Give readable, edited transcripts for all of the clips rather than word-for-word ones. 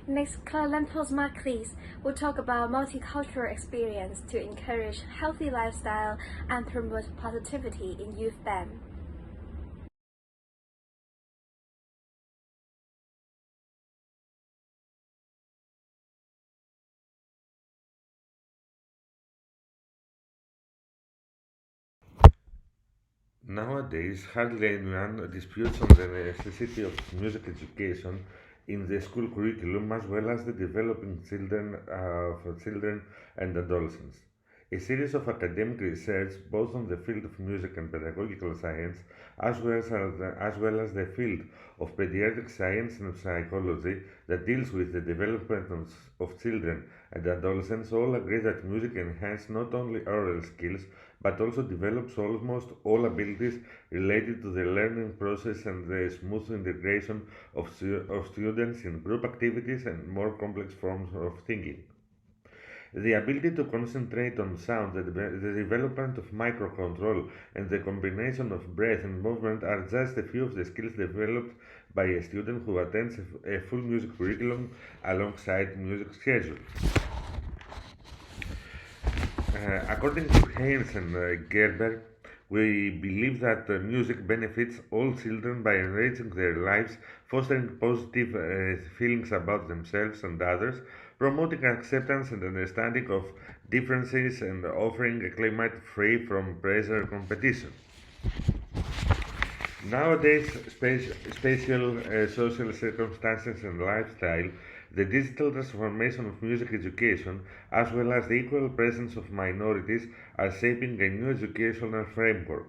Next, Lempos Marquis will talk about multicultural experience to encourage healthy lifestyle and promote positivity in youth band. Nowadays, hardly anyone disputes on the necessity of music education in the school curriculum as well as the developing children and adolescents. A series of academic research, both on the field of music and pedagogical science, as well as the field of pediatric science and psychology that deals with the development of children and adolescents, all agree that music enhances not only oral skills but also develops almost all abilities related to the learning process and the smooth integration of students in group activities and more complex forms of thinking. The ability to concentrate on sound, the development of microcontrol, and the combination of breath and movement are just a few of the skills developed by a student who attends a full music curriculum alongside music schedule. According to Haynes and Gerber, we believe that music benefits all children by enriching their lives, fostering positive feelings about themselves and others, promoting acceptance and understanding of differences, and offering a climate free from pressure and competition. Nowadays, spatial social circumstances and lifestyle, the digital transformation of music education, as well as the equal presence of minorities, are shaping a new educational framework.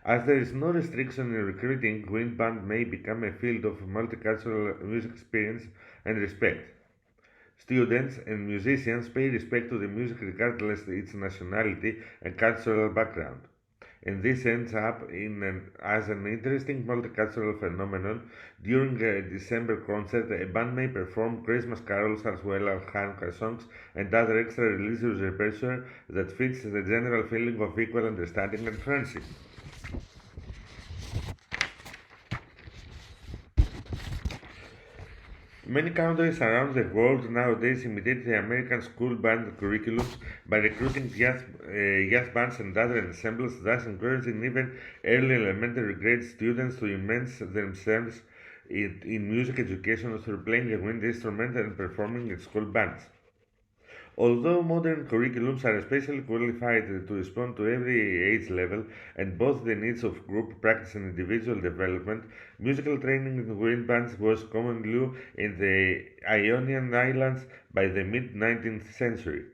As there is no restriction in recruiting, wind band may become a field of multicultural music experience and respect. Students and musicians pay respect to the music regardless of its nationality and cultural background. And this ends up as an interesting multicultural phenomenon. During a December concert, a band may perform Christmas carols as well as Hanukkah songs and other extra religious repertoire that fits the general feeling of equal understanding and friendship. Many countries around the world nowadays imitate the American school band curriculums by recruiting youth bands and other ensembles, thus encouraging even early elementary grade students to immerse themselves in music education through playing a wind instrument and performing in school bands. Although modern curriculums are especially qualified to respond to every age level and both the needs of group practice and individual development, musical training in wind bands was common law in the Ionian Islands by the mid 19th century.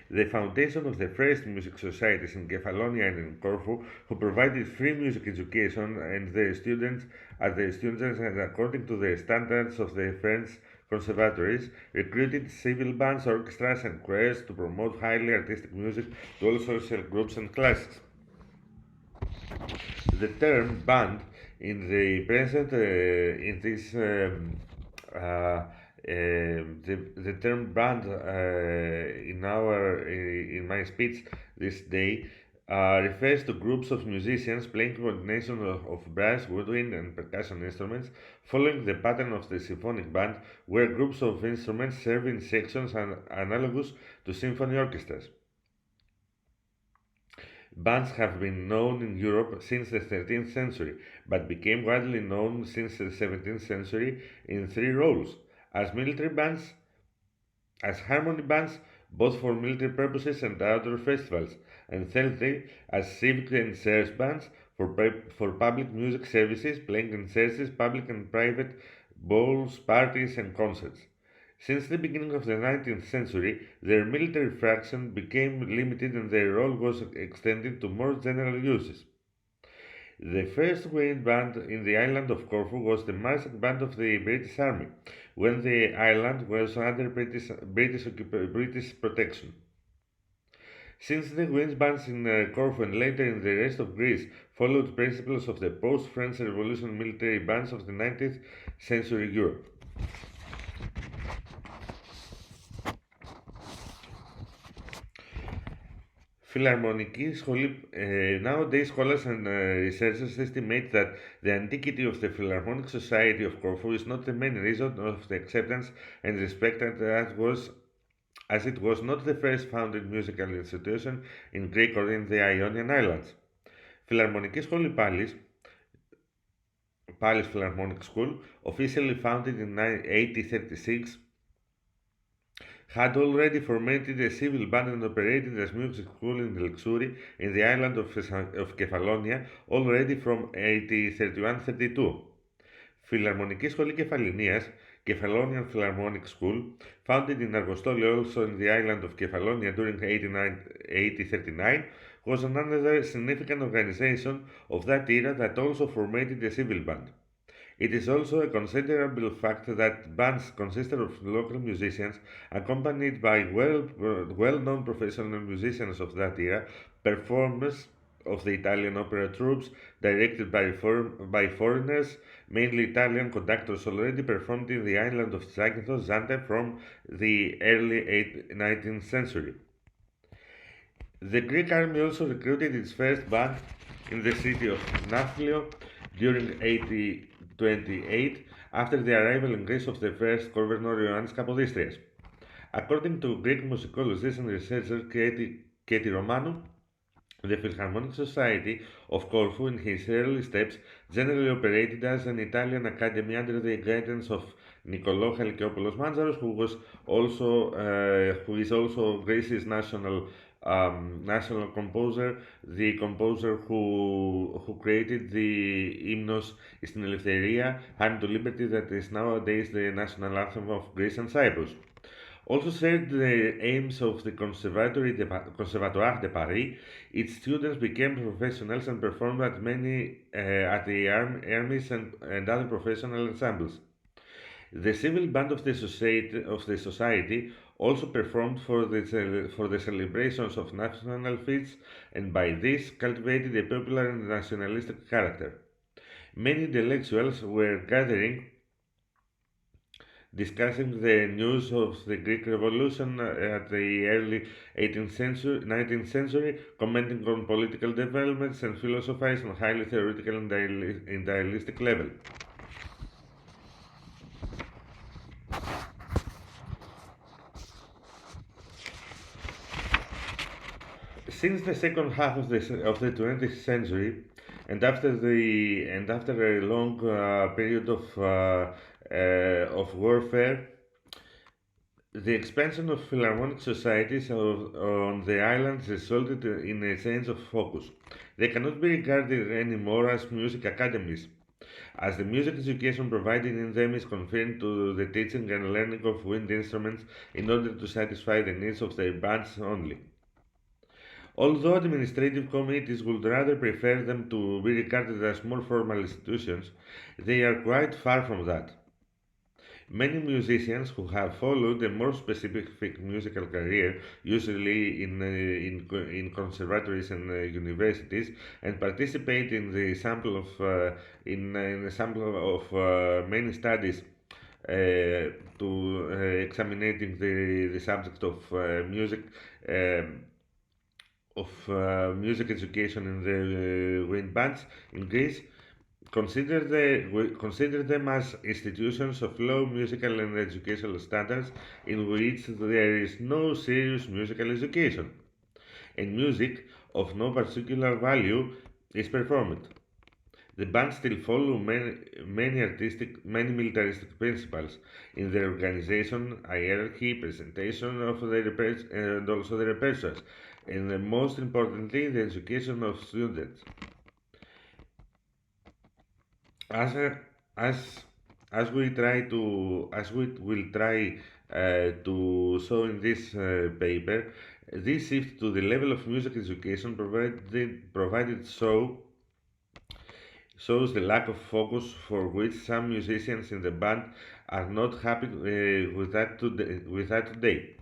The foundation of the first music societies in Kefalonia and in Corfu, who provided free music education and the students, and according to the standards of the French conservatories, recruited civil bands, orchestras, and choirs to promote highly artistic music to all social groups and classes. The term band in the present in this the term band in my speech this day refers to groups of musicians playing combination of brass, woodwind, and percussion instruments, following the pattern of the symphonic band, where groups of instruments serve in sections analogous to symphony orchestras. Bands have been known in Europe since the 13th century, but became widely known since the 17th century in three roles: as military bands, as harmony bands, both for military purposes and outdoor festivals, and thirdly, as civic and church bands for public music services, playing in churches, public and private balls, parties, and concerts. Since the beginning of the 19th century, their military fraction became limited and their role was extended to more general uses. The first wind band in the island of Corfu was the marching band of the British Army, when the island was under British protection. Since the wind bands in Corfu and later in the rest of Greece followed principles of the post-French Revolution military bands of the 19th century Europe. Philharmonic nowadays scholars and researchers estimate that the antiquity of the Philharmonic Society of Corfu is not the main reason of the acceptance and respect as it was not the first founded musical institution in Greek or in the Ionian Islands. Philharmonic Σχολή Palace Philharmonic School, officially founded in 1836, had already formatted a civil band and operated as music school in Luxury in the island of Kefalonia already from 1831-32. Φιλαρμονική Σχολή Κεφαληνίας, Kefalonian Philharmonic School, founded in Argostoli also in the island of Kefalonia during 1839, was another significant organization of that era that also formatted a civil band. It is also a considerable fact that bands consisted of local musicians accompanied by well-known professional musicians of that era, performers of the Italian opera troupes directed by foreigners, mainly Italian conductors already performed in the island of Zakynthos, Zante from the early 19th century. The Greek army also recruited its first band in the city of Nafplio during 1828 after the arrival in Greece of the first governor Ioannis Kapodistrias. According to Greek musicologist and researcher Keti Romanou, the Philharmonic Society of Corfu in his early steps generally operated as an Italian academy under the guidance of Nikolou Halkiopoulos Manzaros, who is also Greece's national composer, the composer who created the hymnos Στην Ελευθερία, Hand to Liberty, that is nowadays the national anthem of Greece and Cyprus. Also shared the aims of the Conservatoire de Paris. Its students became professionals and performed at the armies and other professional ensembles. The civil band of the society also performed for the celebrations of national feasts, and by this cultivated a popular and nationalistic character. Many intellectuals were gathering, discussing the news of the Greek Revolution at the early 19th century, commenting on political developments and philosophizing on highly theoretical and idealistic level. Since the second half of the 20th century, and after a long period of warfare, the expansion of Philharmonic societies on the islands resulted in a change of focus. They cannot be regarded anymore as music academies, as the music education provided in them is confined to the teaching and learning of wind instruments in order to satisfy the needs of their bands only. Although administrative committees would rather prefer them to be regarded as more formal institutions, they are quite far from that. Many musicians who have followed a more specific musical career, usually in conservatories and universities, and participate in the sample of many studies to examining the subject of music education in the wind bands in Greece, consider them as institutions of low musical and educational standards in which there is no serious musical education, and music of no particular value is performed. The bands still follow many militaristic principles in their organization, hierarchy, presentation of and also the repertoires, and most importantly, the education of students. As we will try to show in this paper, this shift to the level of music education provided shows the lack of focus for which some musicians in the band are not happy with that today.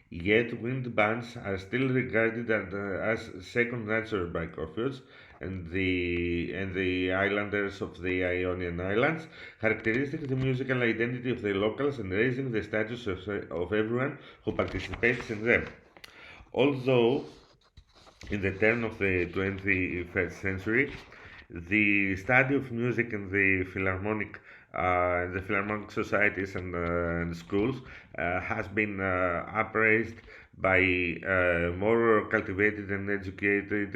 Yet wind bands are still regarded as second nature by Corfuians and the islanders of the Ionian Islands, characteristic the musical identity of the locals and raising the status of everyone who participates in them. Although in the turn of the 21st century, the study of music in the Philharmonic societies and schools has been appraised by more cultivated and educated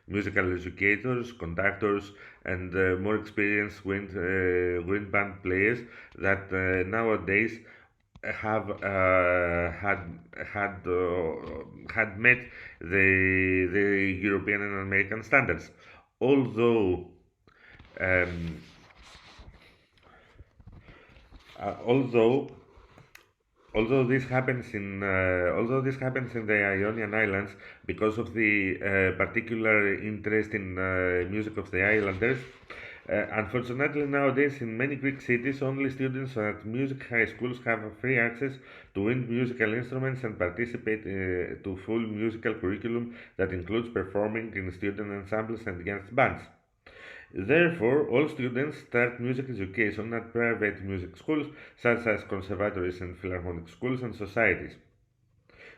musical educators, conductors, and more experienced wind band players that nowadays have had met the European and American standards. Although um, although although this happens in the Ionian Islands because of the particular interest in music of the islanders. Unfortunately, nowadays in many Greek cities, only students at music high schools have free access to wind musical instruments and participate to full musical curriculum that includes performing in student ensembles and against bands. Therefore, all students start music education at private music schools such as conservatories and philharmonic schools and societies.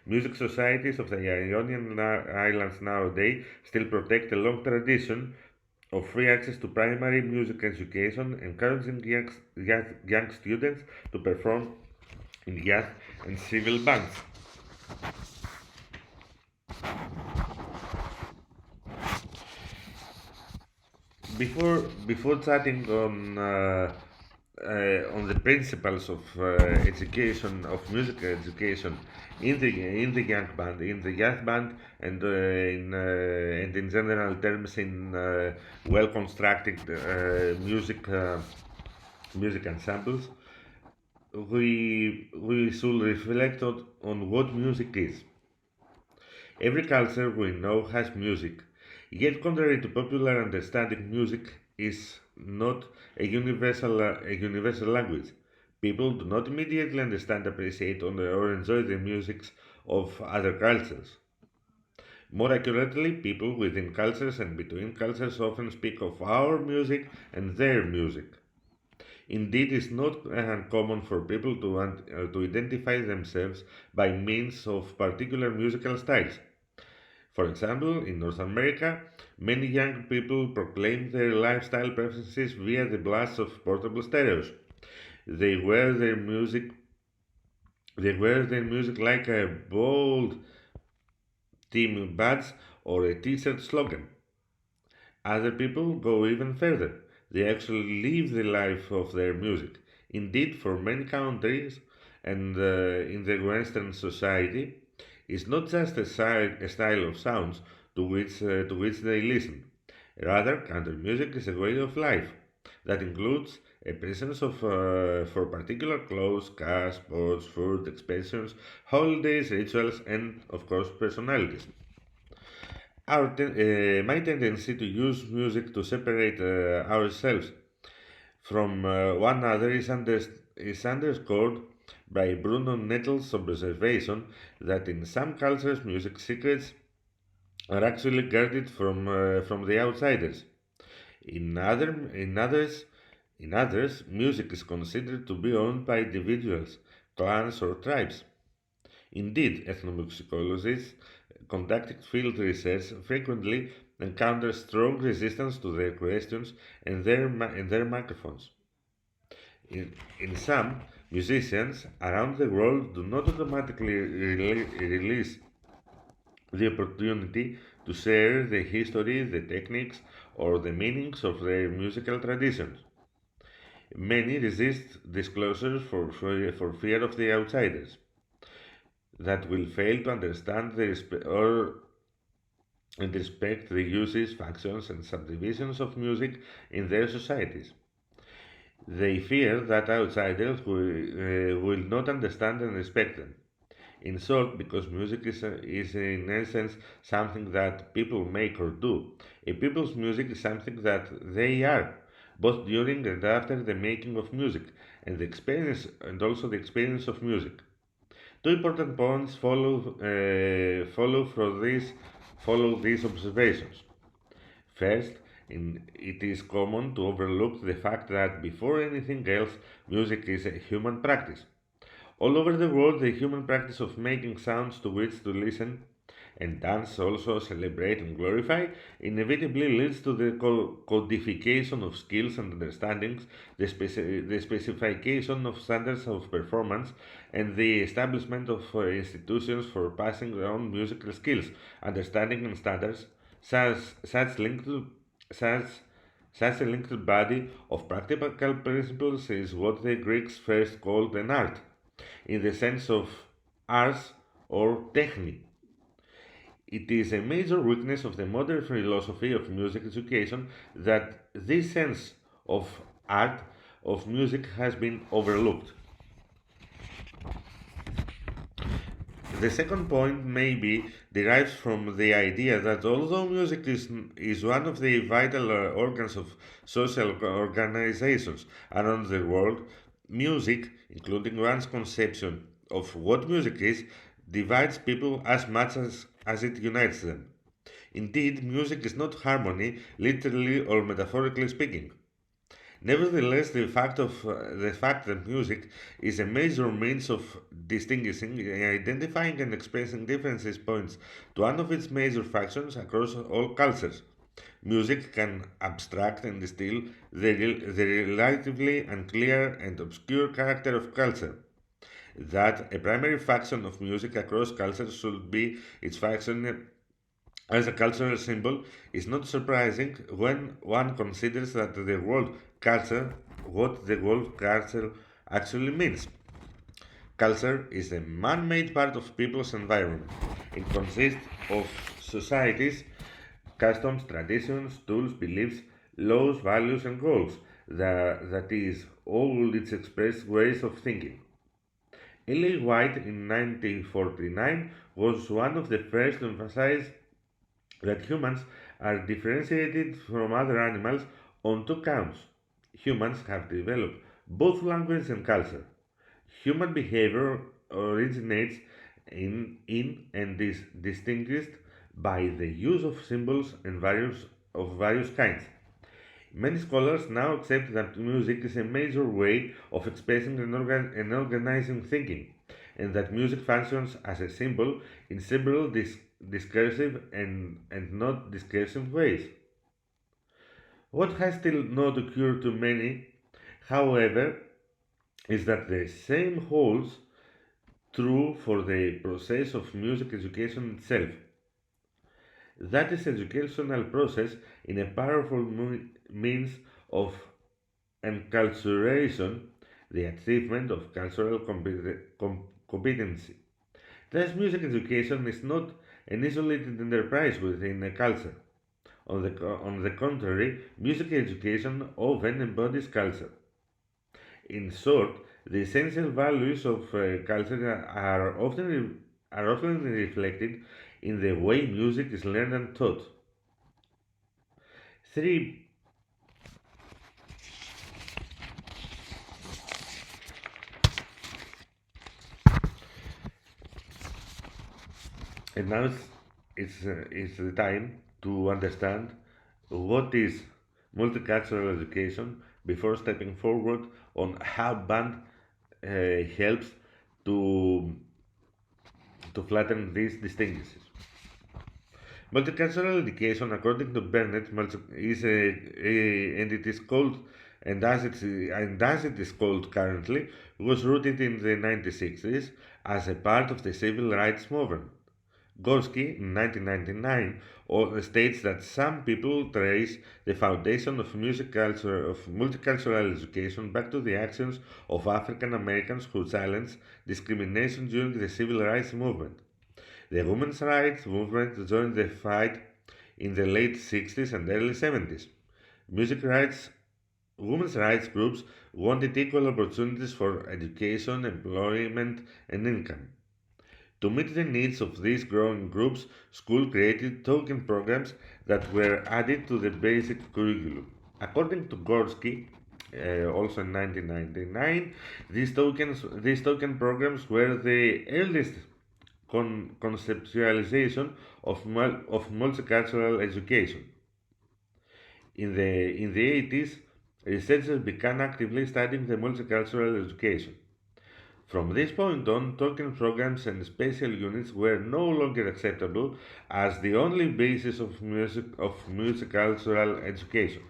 Music societies of the Ionian Islands nowadays still protect a long tradition of free access to primary music education, encouraging young students to perform in youth and civil bands. Before chatting on the principles of education of music education in the youth band, and in general terms in well constructed music ensembles, we should reflect on what music is. Every culture we know has music, yet, contrary to popular understanding, music is not a universal language. People do not immediately understand, appreciate, or enjoy the musics of other cultures. More accurately, people within cultures and between cultures often speak of our music and their music. Indeed, it is not uncommon for people to identify themselves by means of particular musical styles. For example, in North America, many young people proclaim their lifestyle preferences via the blast of portable stereos. They wear their music they wear their music like a bold team badge or a t-shirt slogan. Other people go even further. They actually live the life of their music. Indeed, for many countries and in the Western society, it's not just a style of sounds to which they listen. Rather, country music is a way of life that includes a presence of for particular clothes, cars, sports, food, expressions, holidays, rituals, and of course personalities. My tendency to use music to separate ourselves from one another is underscored by Bruno Nettles' observation that in some cultures music secrets are actually guarded from the outsiders. In other in others in others, music is considered to be owned by individuals, clans, or tribes. Indeed, ethnomusicologists conducting field research frequently encounter strong resistance to their questions and their microphones. In some, musicians around the world do not automatically release the opportunity to share the history, the techniques, or the meanings of their musical traditions. Many resist disclosure for fear of the outsiders that will fail to understand and respect the uses, functions, and subdivisions of music in their societies. They fear that outsiders will not understand and respect them. In short, because music is in essence something that people make or do, a people's music is something that they are, both during and after the making of music, and also the experience of music. Two important points follow these observations. First, it is common to overlook the fact that before anything else, music is a human practice. All over the world, the human practice of making sounds to which to listen and dance also celebrate and glorify, inevitably leads to the codification of skills and understandings, the specification of standards of performance, and the establishment of institutions for passing on musical skills, understanding, and standards. Such, such linked such Such a linked body of practical principles is what the Greeks first called an art, in the sense of ars or techni. It is a major weakness of the modern philosophy of music education that this sense of art, of music, has been overlooked. The second point maybe derives from the idea that although music is one of the vital organs of social organizations around the world, music, including one's conception of what music is, divides people as much as it unites them. Indeed, music is not harmony, literally or metaphorically speaking. Nevertheless, the fact that music is a major means of distinguishing, identifying, and expressing differences points to one of its major functions across all cultures. Music can abstract and distill the relatively unclear and obscure character of culture. That a primary function of music across cultures should be its function as a cultural symbol is not surprising when one considers that the word culture, what the word culture actually means. Culture is a man made part of people's environment. It consists of societies, customs, traditions, tools, beliefs, laws, values, and goals. That is, all its expressed ways of thinking. L.A. White in 1949 was one of the first to emphasize that humans are differentiated from other animals on two counts. Humans have developed both language and culture. Human behavior originates in and is distinguished by the use of symbols and various kinds. Many scholars now accept that music is a major way of expressing and organizing thinking, and that music functions as a symbol in several discursive and not discursive ways. What has still not occurred to many, however, is that the same holds true for the process of music education itself. That is educational process in a powerful means of enculturation, the achievement of cultural competency. Thus, music education is not an isolated enterprise within a culture. On the contrary, music education often embodies culture. In short, the essential values of culture are often reflected in the way music is learned and taught. Three, and now it's the time to understand what is multicultural education before stepping forward on how band helps to flatten these distinctions. Multicultural education, according to Bennett, and it is called, and as it is called currently, was rooted in the 1960s as a part of the civil rights movement. Gorski, in 1999, states that some people trace the foundation of multicultural education back to the actions of African Americans who challenged discrimination during the civil rights movement. The women's rights movement joined the fight in the late 60s and early 70s. Music rights, women's rights groups wanted equal opportunities for education, employment, and income. To meet the needs of these growing groups, school created token programs that were added to the basic curriculum. According to Gorski, also in 1999, these token programs were the earliest conceptualization of multicultural education. In the 80s, researchers began actively studying the multicultural education. From this point on, token programs and special units were no longer acceptable as the only basis of multicultural education.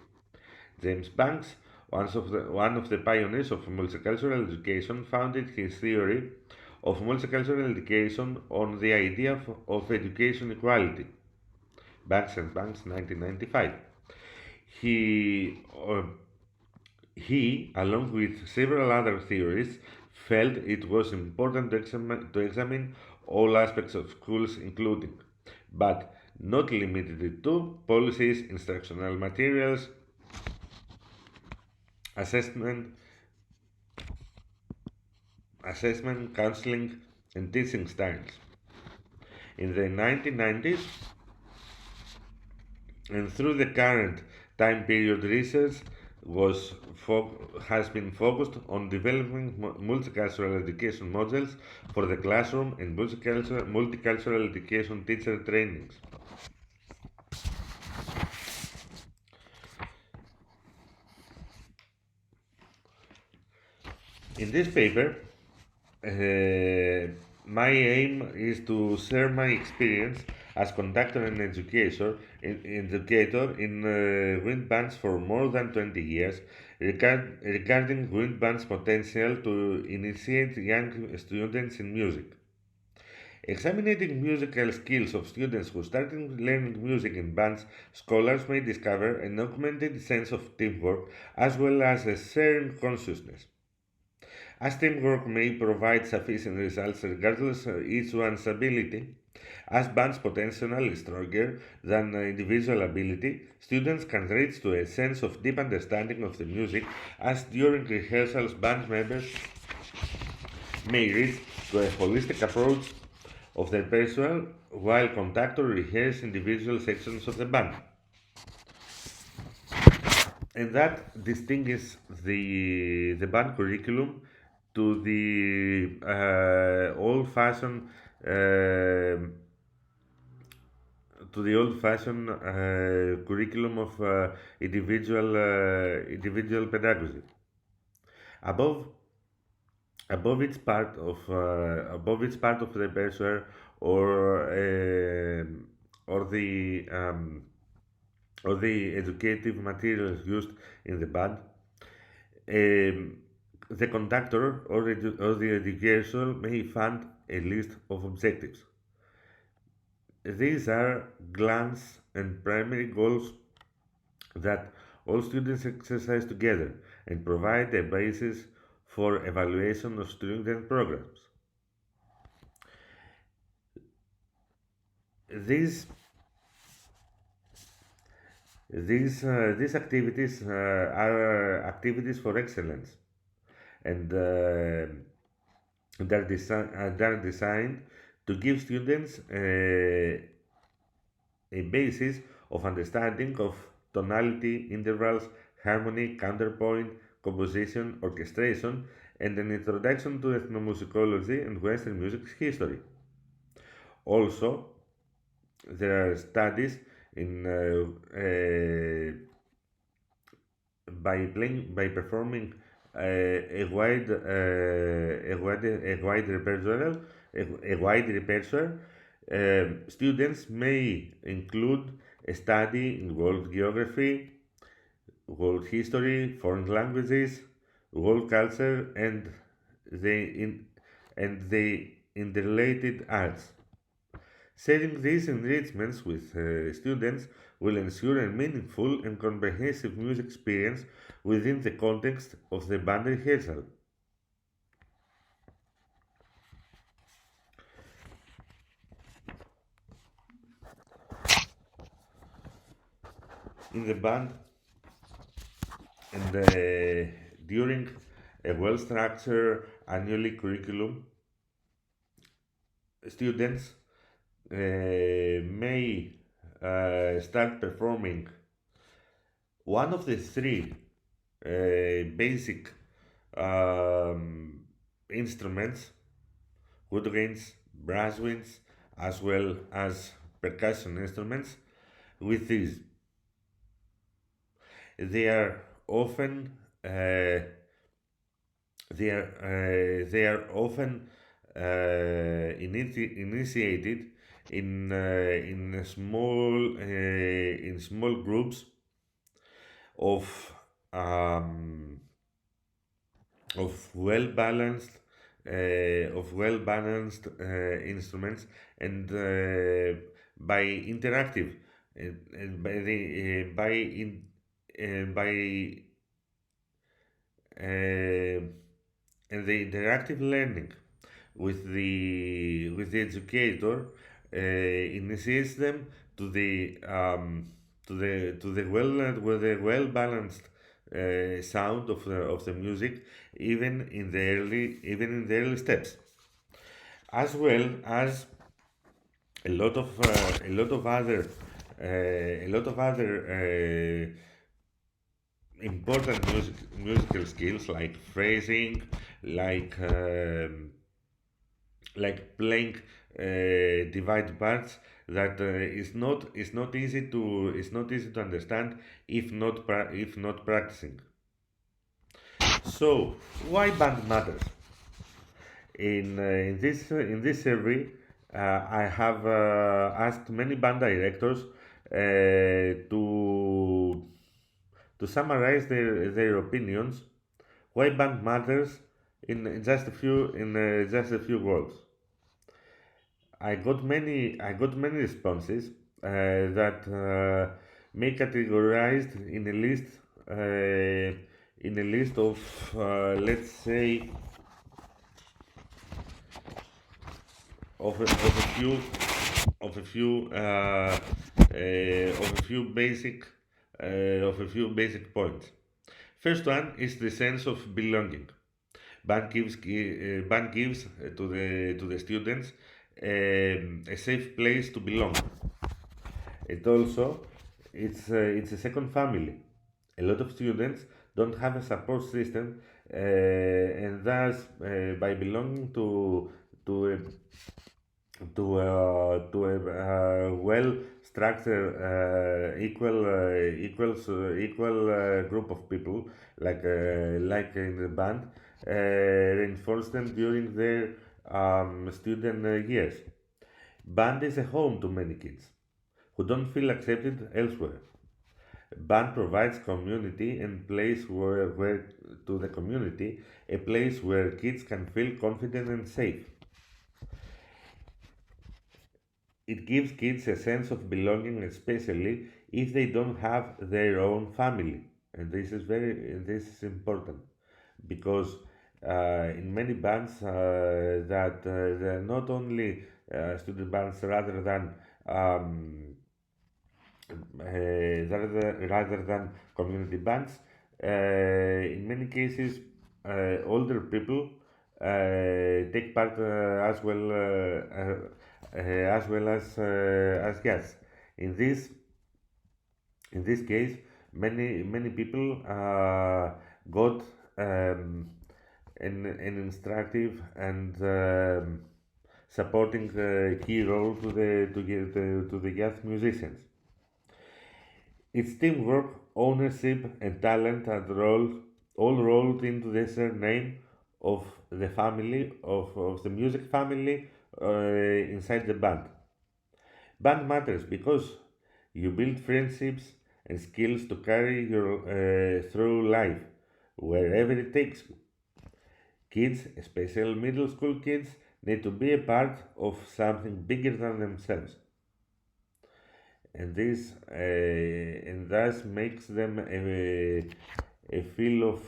James Banks, one of the pioneers of multicultural education, founded his theory of multicultural education on the idea of education equality. Banks and Banks, 1995. He, uh, he, along with several other theorists, felt it was important to examine all aspects of schools, including, but not limited to, policies, instructional materials, assessment, counseling, and teaching styles. In the 1990s and through the current time period, research has been focused on developing multicultural education models for the classroom and multicultural education teacher trainings. In this paper, my aim is to share my experience as conductor and educator in wind bands for more than 20 years regarding wind bands' potential to initiate young students in music. Examining musical skills of students who started learning music in bands, scholars may discover an augmented sense of teamwork as well as a sharing consciousness. As teamwork may provide sufficient results regardless of each one's ability, as band's potential is stronger than individual ability, students can reach to a sense of deep understanding of the music, as during rehearsals band members may reach to a holistic approach of their repertoire while conductor rehearse individual sections of the band. And that distinguishes the band curriculum to the old-fashioned curriculum of individual pedagogy. Above above its part of the repertoire or or the um, or the educative materials used in the band, the conductor or the educator may fund a list of objectives. These are glance and primary goals that all students exercise together and provide a basis for evaluation of student programs. These these activities are activities for excellence, and they're designed to give students a basis of understanding of tonality, intervals, harmony, counterpoint, composition, orchestration, and an introduction to ethnomusicology and Western music history. Also, there are studies in by performing a wide repertoire. Students may include a study in world geography, world history, foreign languages, world culture, and the interrelated arts. Sharing these enrichments with students will ensure a meaningful and comprehensive music experience within the context of the band rehearsal. In the band and during a well-structured annually curriculum, students may start performing one of the three basic instruments: woodwinds, brass winds, as well as percussion instruments. With these, they are often they are often initiated in small groups of um, of well balanced instruments, and by interactive and by uh, and the interactive learning with the educator initiates them to the well balanced sound of the music, even in the early steps, as well as a lot of other important musical skills like phrasing, like playing divide parts that is not easy to understand if not practicing. So why band matters? In this survey, I have asked many band directors to summarize their opinions why band matters in just a few words. I got many responses that may categorized in a list of let's say of a few of a few of a few basic points. First one is the sense of belonging. Band gives to the students a safe place to belong. It also it's a second family. A lot of students don't have a support system, and thus by belonging to a to a well structured equal group of people like in the band reinforce them during their student years. Band is a home to many kids who don't feel accepted elsewhere. Band provides community and place where to the community a place where kids can feel confident and safe. It gives kids a sense of belonging, especially if they don't have their own family. And this is important because in many bands they're not only student bands rather than community bands. In many cases, older people take part as well as guests. In this in this case, many people got an instructive and supporting key role to the youth musicians. It's teamwork, ownership, and talent all rolled into the surname of the family of the music family inside the band. Band matters because you build friendships and skills to carry your through life wherever it takes you. Kids, especially middle school kids, need to be a part of something bigger than themselves, and this and thus makes them a feel of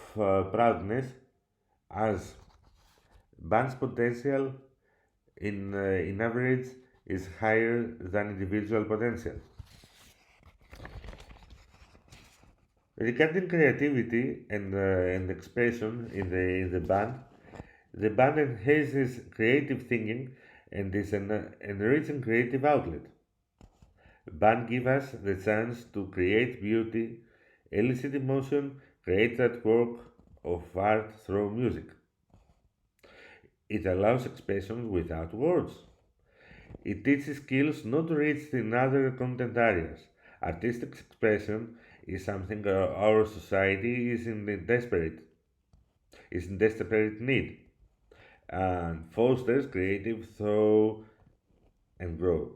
proudness as band's potential in average is higher than individual potential. Regarding creativity and expression in the band, the band enhances creative thinking and is an enriching creative outlet. Band give us the chance to create beauty, elicit emotion, create that work of art through music. It allows expression without words. It teaches skills not reached in other content areas. Artistic expression is something our society is in desperate. is in desperate need and fosters creative thought and growth.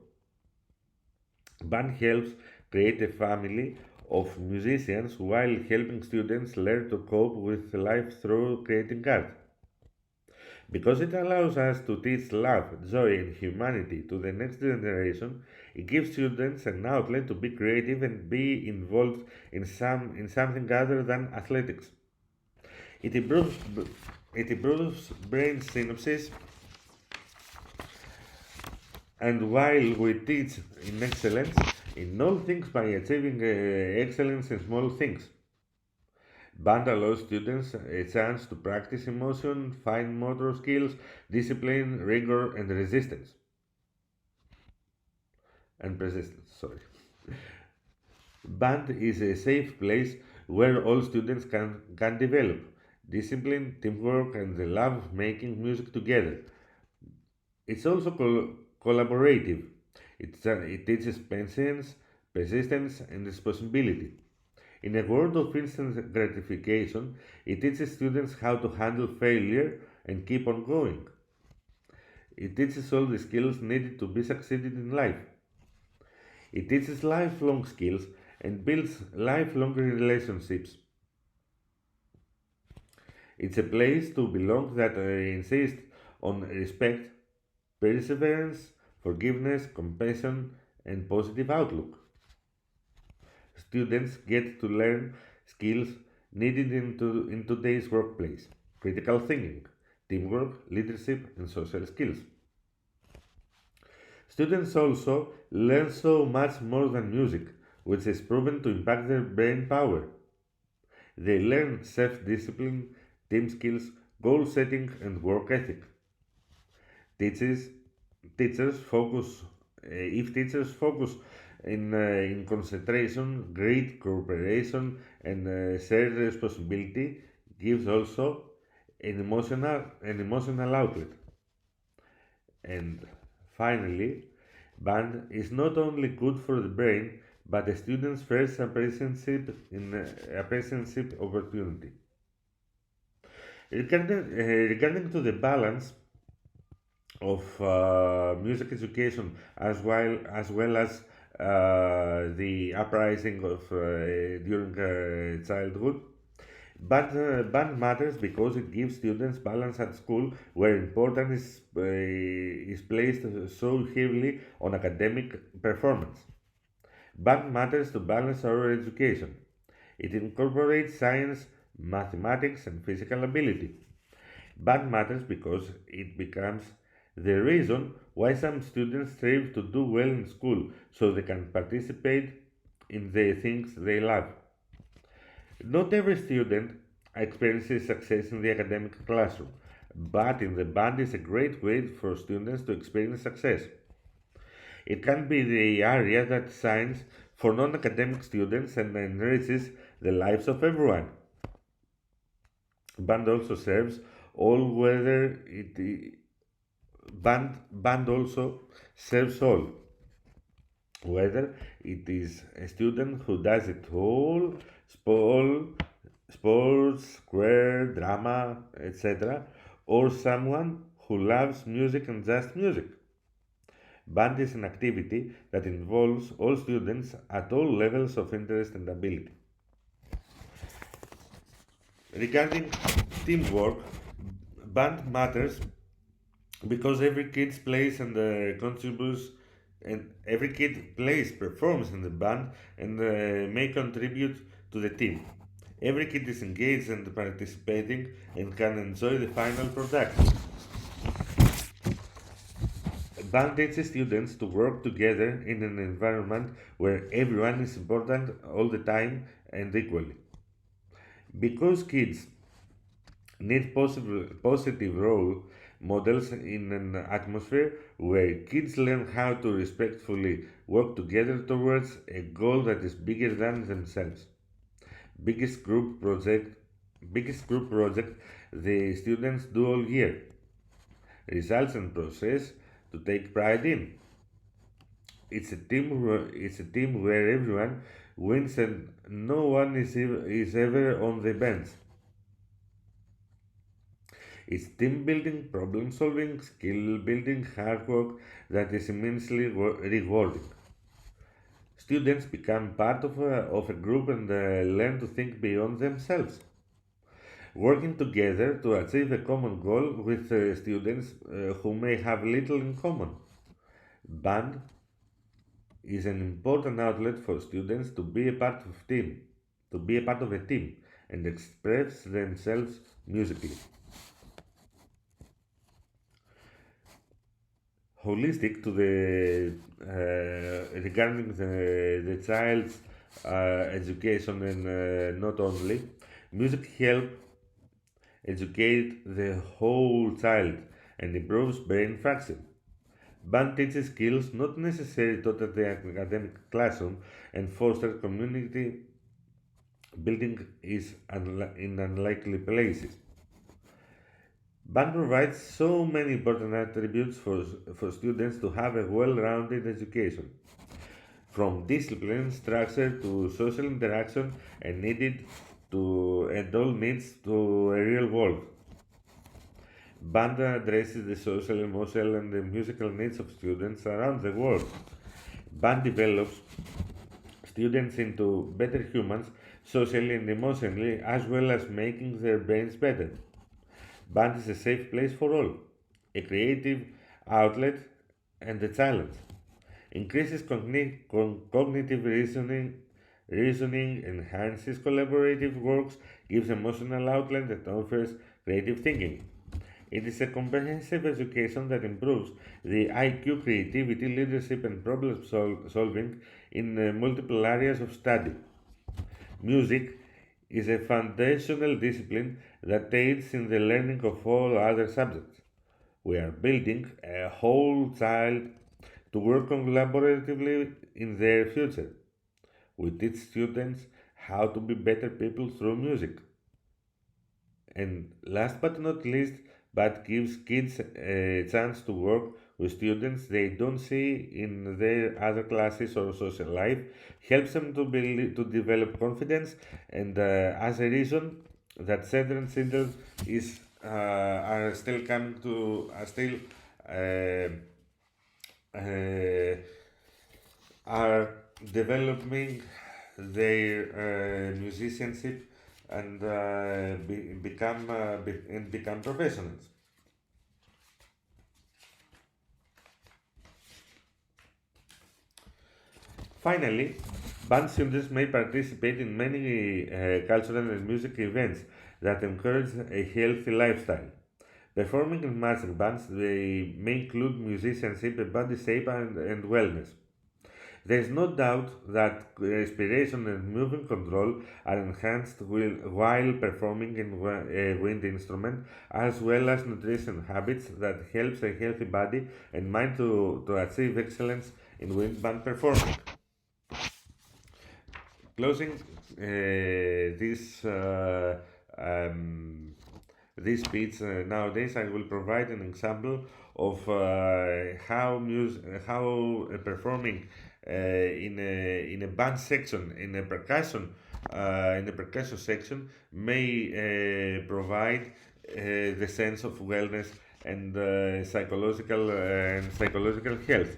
Band helps create a family of musicians while helping students learn to cope with life through creating art. Because it allows us to teach love, joy, and humanity to the next generation, it gives students an outlet to be creative and be involved in something other than athletics. It improves it improves brain synapses, and while we teach in excellence in all things by achieving excellence in small things, band allows students a chance to practice emotion, fine motor skills, discipline, rigor, and resistance and persistence. Sorry. Band is a safe place where all students can develop discipline, teamwork, and the love of making music together. It's also collaborative. It teaches patience, persistence, and responsibility. In a world of instant gratification, it teaches students how to handle failure and keep on going. It teaches all the skills needed to be succeeded in life. It teaches lifelong skills and builds lifelong relationships. It's a place to belong that insists on respect, perseverance, forgiveness, compassion, and positive outlook. Students get to learn skills needed in today's workplace: critical thinking, teamwork, leadership, and social skills. Students also learn so much more than music, which is proven to impact their brain power. They learn self discipline, team skills, goal setting, and work ethic. Teachers, teachers focus, if teachers focus in concentration, great cooperation, and shared responsibility, gives also an emotional outlet. And finally, band is not only good for the brain, but a student's first apprenticeship opportunity. Regarding to the balance of music education as well as the uprising of during childhood. Band matters because it gives students balance at school, where importance is placed so heavily on academic performance. Band matters to balance our education. It incorporates science, mathematics, and physical ability. Band matters because it becomes the reason why some students strive to do well in school so they can participate in the things they love. Not every student experiences success in the academic classroom, but in the band is a great way for students to experience success. It can be the area that shines for non academic students and enriches the lives of everyone. Band also serves all whether it band also serves all, whether it is a student who does it all, sport, sports, square, drama, etc., or someone who loves music and just music. Band is an activity that involves all students at all levels of interest and ability. Regarding teamwork, band matters because every kid plays, performs in the band, and may contribute to the team. Every kid is engaged and participating and can enjoy the final product. Band teaches students to work together in an environment where everyone is important all the time and equally. Because kids need positive role models in an atmosphere where kids learn how to respectfully work together towards a goal that is bigger than themselves. Biggest group project biggest group project the students do all year. Results and process to take pride in. It's a team where everyone wins and no one is ever on the bench. It's team building, problem solving, skill building, hard work that is immensely rewarding. Students become part of a group and learn to think beyond themselves, working together to achieve a common goal with students who may have little in common. Band is an important outlet for students to be a part of a team and express themselves musically. Holistic to the regarding the child's education and not only music help educate the whole child and improves brain function. Band teaches skills not necessarily taught at the academic classroom and fosters community building is in unlikely places. Band provides so many important attributes for students to have a well-rounded education, from discipline, structure to social interaction and all needs to a real world. Band addresses the social, emotional, and the musical needs of students around the world. Band develops students into better humans socially and emotionally, as well as making their brains better. Band is a safe place for all, a creative outlet and a challenge. Increases cognitive reasoning, enhances collaborative works, gives emotional outlet, and offers creative thinking. It is a comprehensive education that improves the IQ, creativity, leadership, and problem solving in multiple areas of study. Music is a foundational discipline that aids in the learning of all other subjects. We are building a whole child to work collaboratively in their future. We teach students how to be better people through music. And last but not least, but gives kids a chance to work with students they don't see in their other classes or social life, helps them to develop confidence, and as a reason that certain children is are still coming to are still uh, uh, are developing their musicianship and become professionals. Finally, band students may participate in many cultural and music events that encourage a healthy lifestyle. Performing in marching bands, they may include musicianship, body shape, and wellness. There is no doubt that respiration and movement control are enhanced while performing in a wind instrument, as well as nutrition habits that helps a healthy body and mind to achieve excellence in wind band performing. Closing this um, this speech nowadays, I will provide an example of how performing in a band section in a percussion section may provide the sense of wellness and psychological health.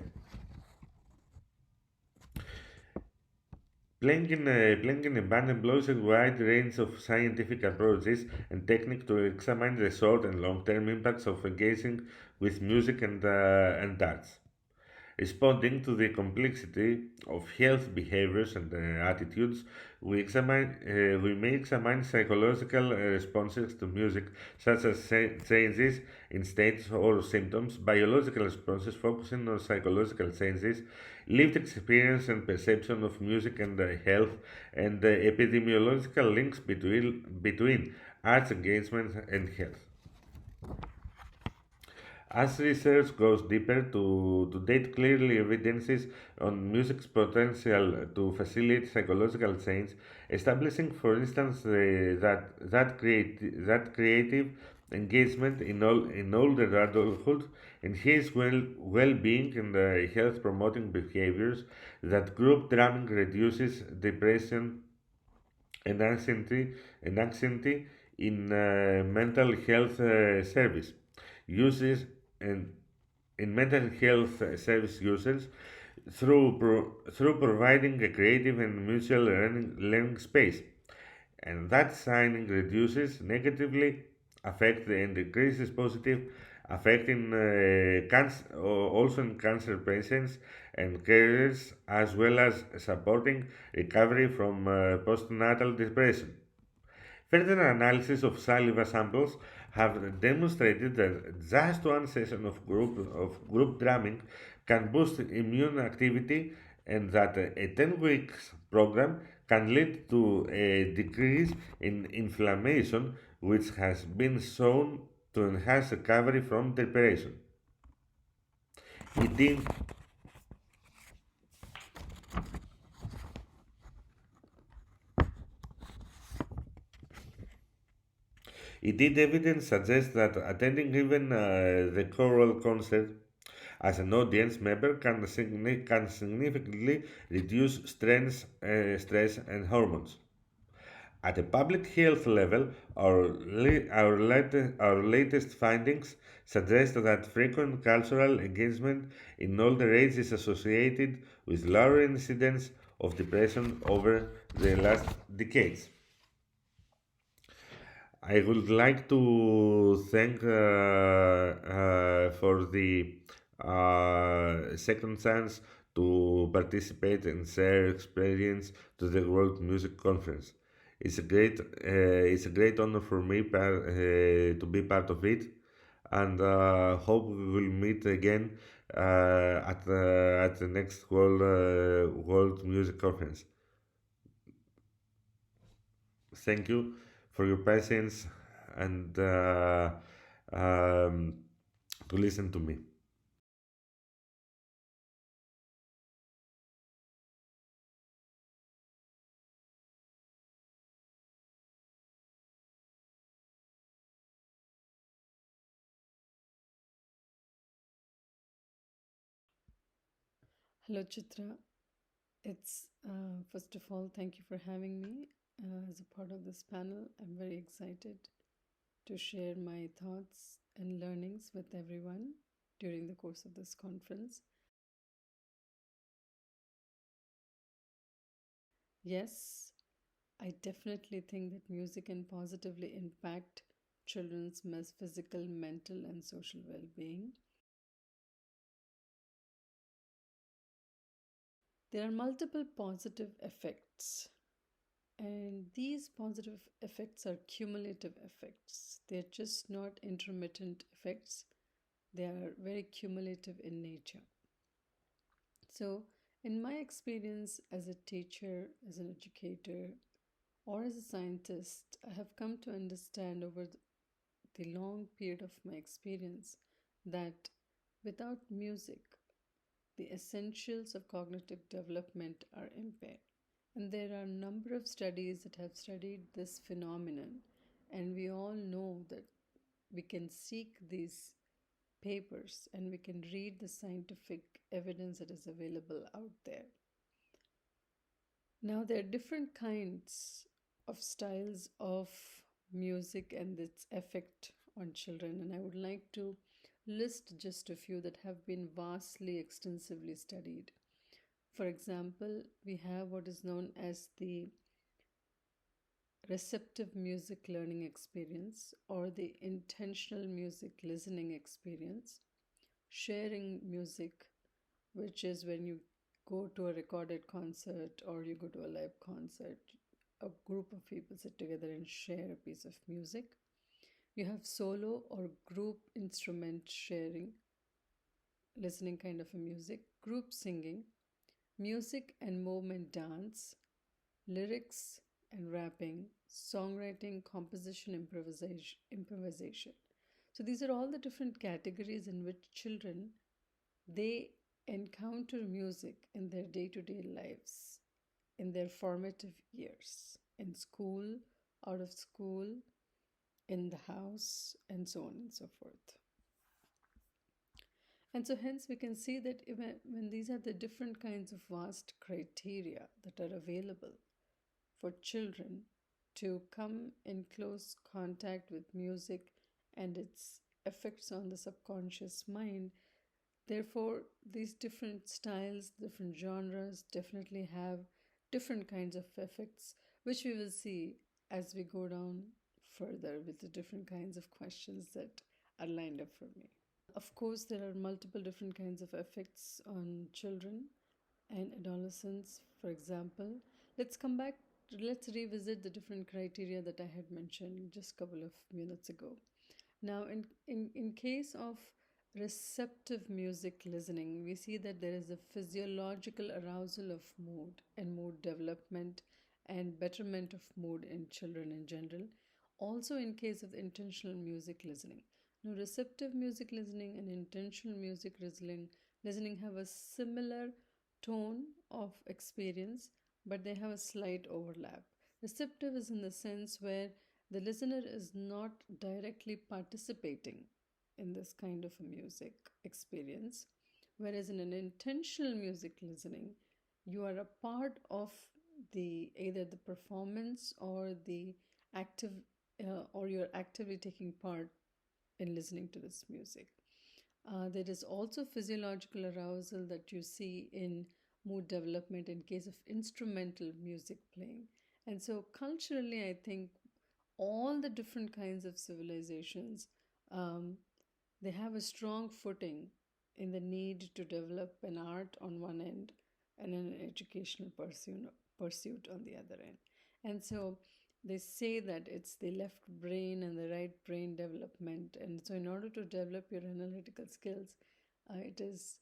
Playing in a band employs a wide range of scientific approaches and techniques to examine the short and long-term impacts of engaging with music and arts. Responding to the complexity of health behaviors and attitudes, we may examine psychological responses to music, such as changes in states or symptoms, biological responses focusing on psychological changes, lived experience and perception of music and health, and epidemiological links between arts engagement and health. As research goes deeper to date clearly evidences on music's potential to facilitate psychological change, establishing, for instance, that creative engagement in older adulthood enhance well-being and health-promoting behaviors, that group drumming reduces depression and anxiety in mental health service uses and in mental health service users through providing a creative and mutual learning space, and that signing reduces negatively affect and increases positive affect in also in cancer patients and carers, as well as supporting recovery from postnatal depression. Further analysis of saliva samples have demonstrated that just one session of group drumming can boost immune activity, and that a 10 weeks program can lead to a decrease in inflammation, which has been shown to enhance recovery from depression. It did, Indeed, evidence suggests that attending even the choral concert as an audience member can significantly reduce stress and hormones. At a public health level, our latest findings suggest that frequent cultural engagement in older age is associated with lower incidence of depression over the last decades. I would like to thank for the second chance to participate and share experience to the World Music Conference. It's a great honor for me to be part of it, and hope we will meet again at the next World Music Conference. Thank you for your patience and um, to listen to me. Hello, Chitra. It's first of all, thank you for having me as a part of this panel. I'm very excited to share my thoughts and learnings with everyone during the course of this conference. Yes, I definitely think that music can positively impact children's physical, mental, and social well being. There are multiple positive effects, and these positive effects are cumulative effects. They're just not intermittent effects, they are very cumulative in nature. So, in my experience as a teacher, as an educator, or as a scientist, I have come to understand over the long period of my experience that without music, the essentials of cognitive development are impaired. And there are a number of studies that have studied this phenomenon, and we all know that we can seek these papers and we can read the scientific evidence that is available out there. Now, there are different kinds of styles of music and its effect on children, and I would like to list just a few that have been vastly extensively studied. For example, we have what is known as the receptive music learning experience or the intentional music listening experience, sharing music, which is when you go to a recorded concert or you go to a live concert, a group of people sit together and share a piece of music. You have solo or group instrument sharing, listening kind of a music, group singing, music and movement dance, lyrics and rapping, songwriting, composition, improvisation. So these are all the different categories in which children they encounter music in their day-to-day lives, in their formative years, in school, out of school, in the house, and so on and so forth. And so, hence, we can see that when these are the different kinds of vast criteria that are available for children to come in close contact with music and its effects on the subconscious mind. Therefore, these different styles, different genres definitely have different kinds of effects, which we will see as we go down further with the different kinds of questions that are lined up for me. Of course, there are multiple different kinds of effects on children and adolescents, for example. Let's come back, let's revisit the different criteria that I had mentioned just a couple of minutes ago. Now, in case of receptive music listening, we see that there is a physiological arousal of mood and mood development and betterment of mood in children in general. Also, in case of intentional music listening. Now, receptive music listening and intentional music listening have a similar tone of experience, but they have a slight overlap. Receptive is in the sense where the listener is not directly participating in this kind of a music experience, whereas in an intentional music listening, you are a part of the either the performance or the active or you're actively taking part in listening to this music. There is also physiological arousal that you see in mood development in case of instrumental music playing. And so, culturally, I think all the different kinds of civilizations, um, they have a strong footing in the need to develop an art on one end and an educational pursuit on the other end. And so they say that it's the left brain and the right brain development. And so, in order to develop your analytical skills, it is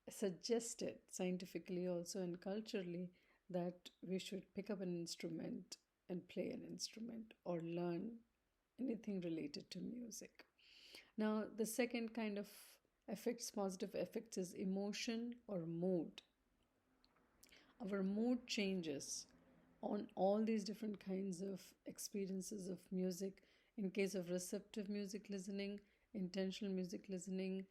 suggested scientifically also and culturally that we should pick up an instrument and play an instrument or learn anything related to music. Now, the second kind of effects, positive effects, is emotion or mood. Our mood changes on all these different kinds of experiences of music. In case of receptive music listening, intentional music listening,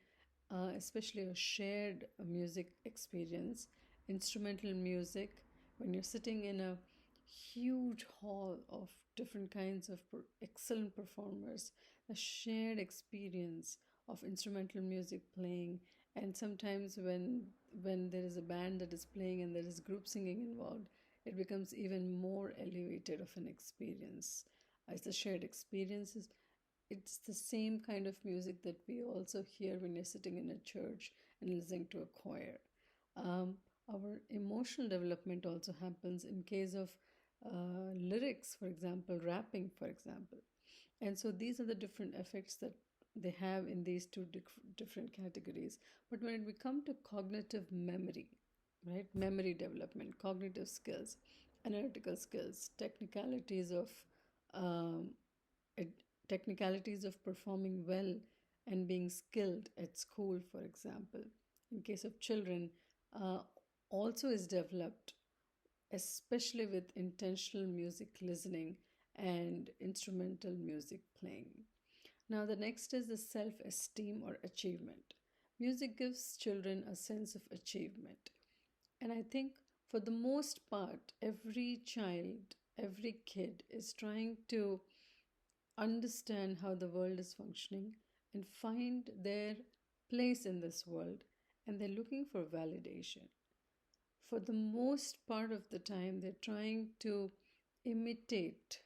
especially a shared music experience, instrumental music, when you're sitting in a huge hall of different kinds of excellent performers, a shared experience of instrumental music playing, and sometimes when there is a band that is playing and there is group singing involved, it becomes even more elevated of an experience. As the shared experiences, it's the same kind of music that we also hear when you're sitting in a church and listening to a choir. Our emotional development also happens in case of lyrics, for example, rapping, for example. And so these are the different effects that they have in these two different categories. But when we come to cognitive memory, right, memory development, cognitive skills, analytical skills, um, technicalities of performing well and being skilled at school, for example, in case of children, uh, also is developed, especially with intentional music listening and instrumental music playing. Now, the next is the self esteem or achievement. Music gives children a sense of achievement. And I think for the most part, every child, every kid is trying to understand how the world is functioning and find their place in this world, and they're looking for validation. For the most part of the time, they're trying to imitate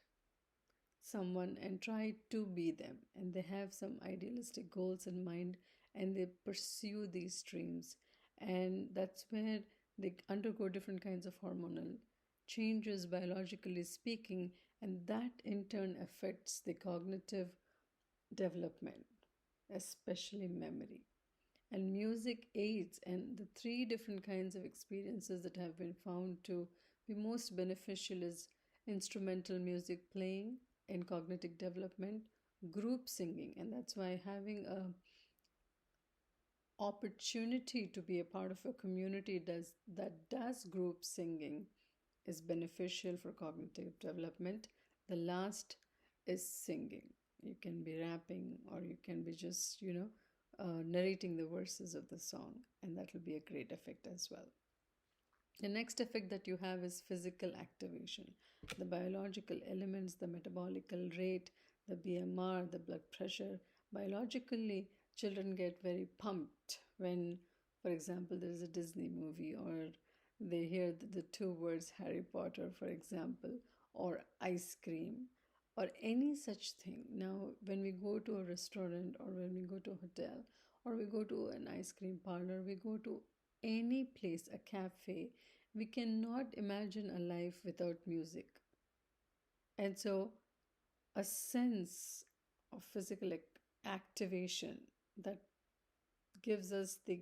someone and try to be them, and they have some idealistic goals in mind and they pursue these dreams, and that's where they undergo different kinds of hormonal changes, biologically speaking, and that in turn affects the cognitive development, especially memory. And music aids, and the three different kinds of experiences that have been found to be most beneficial is instrumental music playing in cognitive development, group singing, and that's why having a opportunity to be a part of a community that does group singing is beneficial for cognitive development. The last is singing. You can be rapping or you can be just, narrating the verses of the song, and that will be a great effect as well. The next effect that you have is physical activation. The biological elements, the metabolical rate, the BMR, the blood pressure. Biologically, children get very pumped when, for example, there is a Disney movie, or they hear the two words Harry Potter, for example, or ice cream, or any such thing. Now, when we go to a restaurant, or when we go to a hotel, or we go to an ice cream parlor, we go to any place, a cafe, we cannot imagine a life without music. And so, a sense of physical activation that gives us the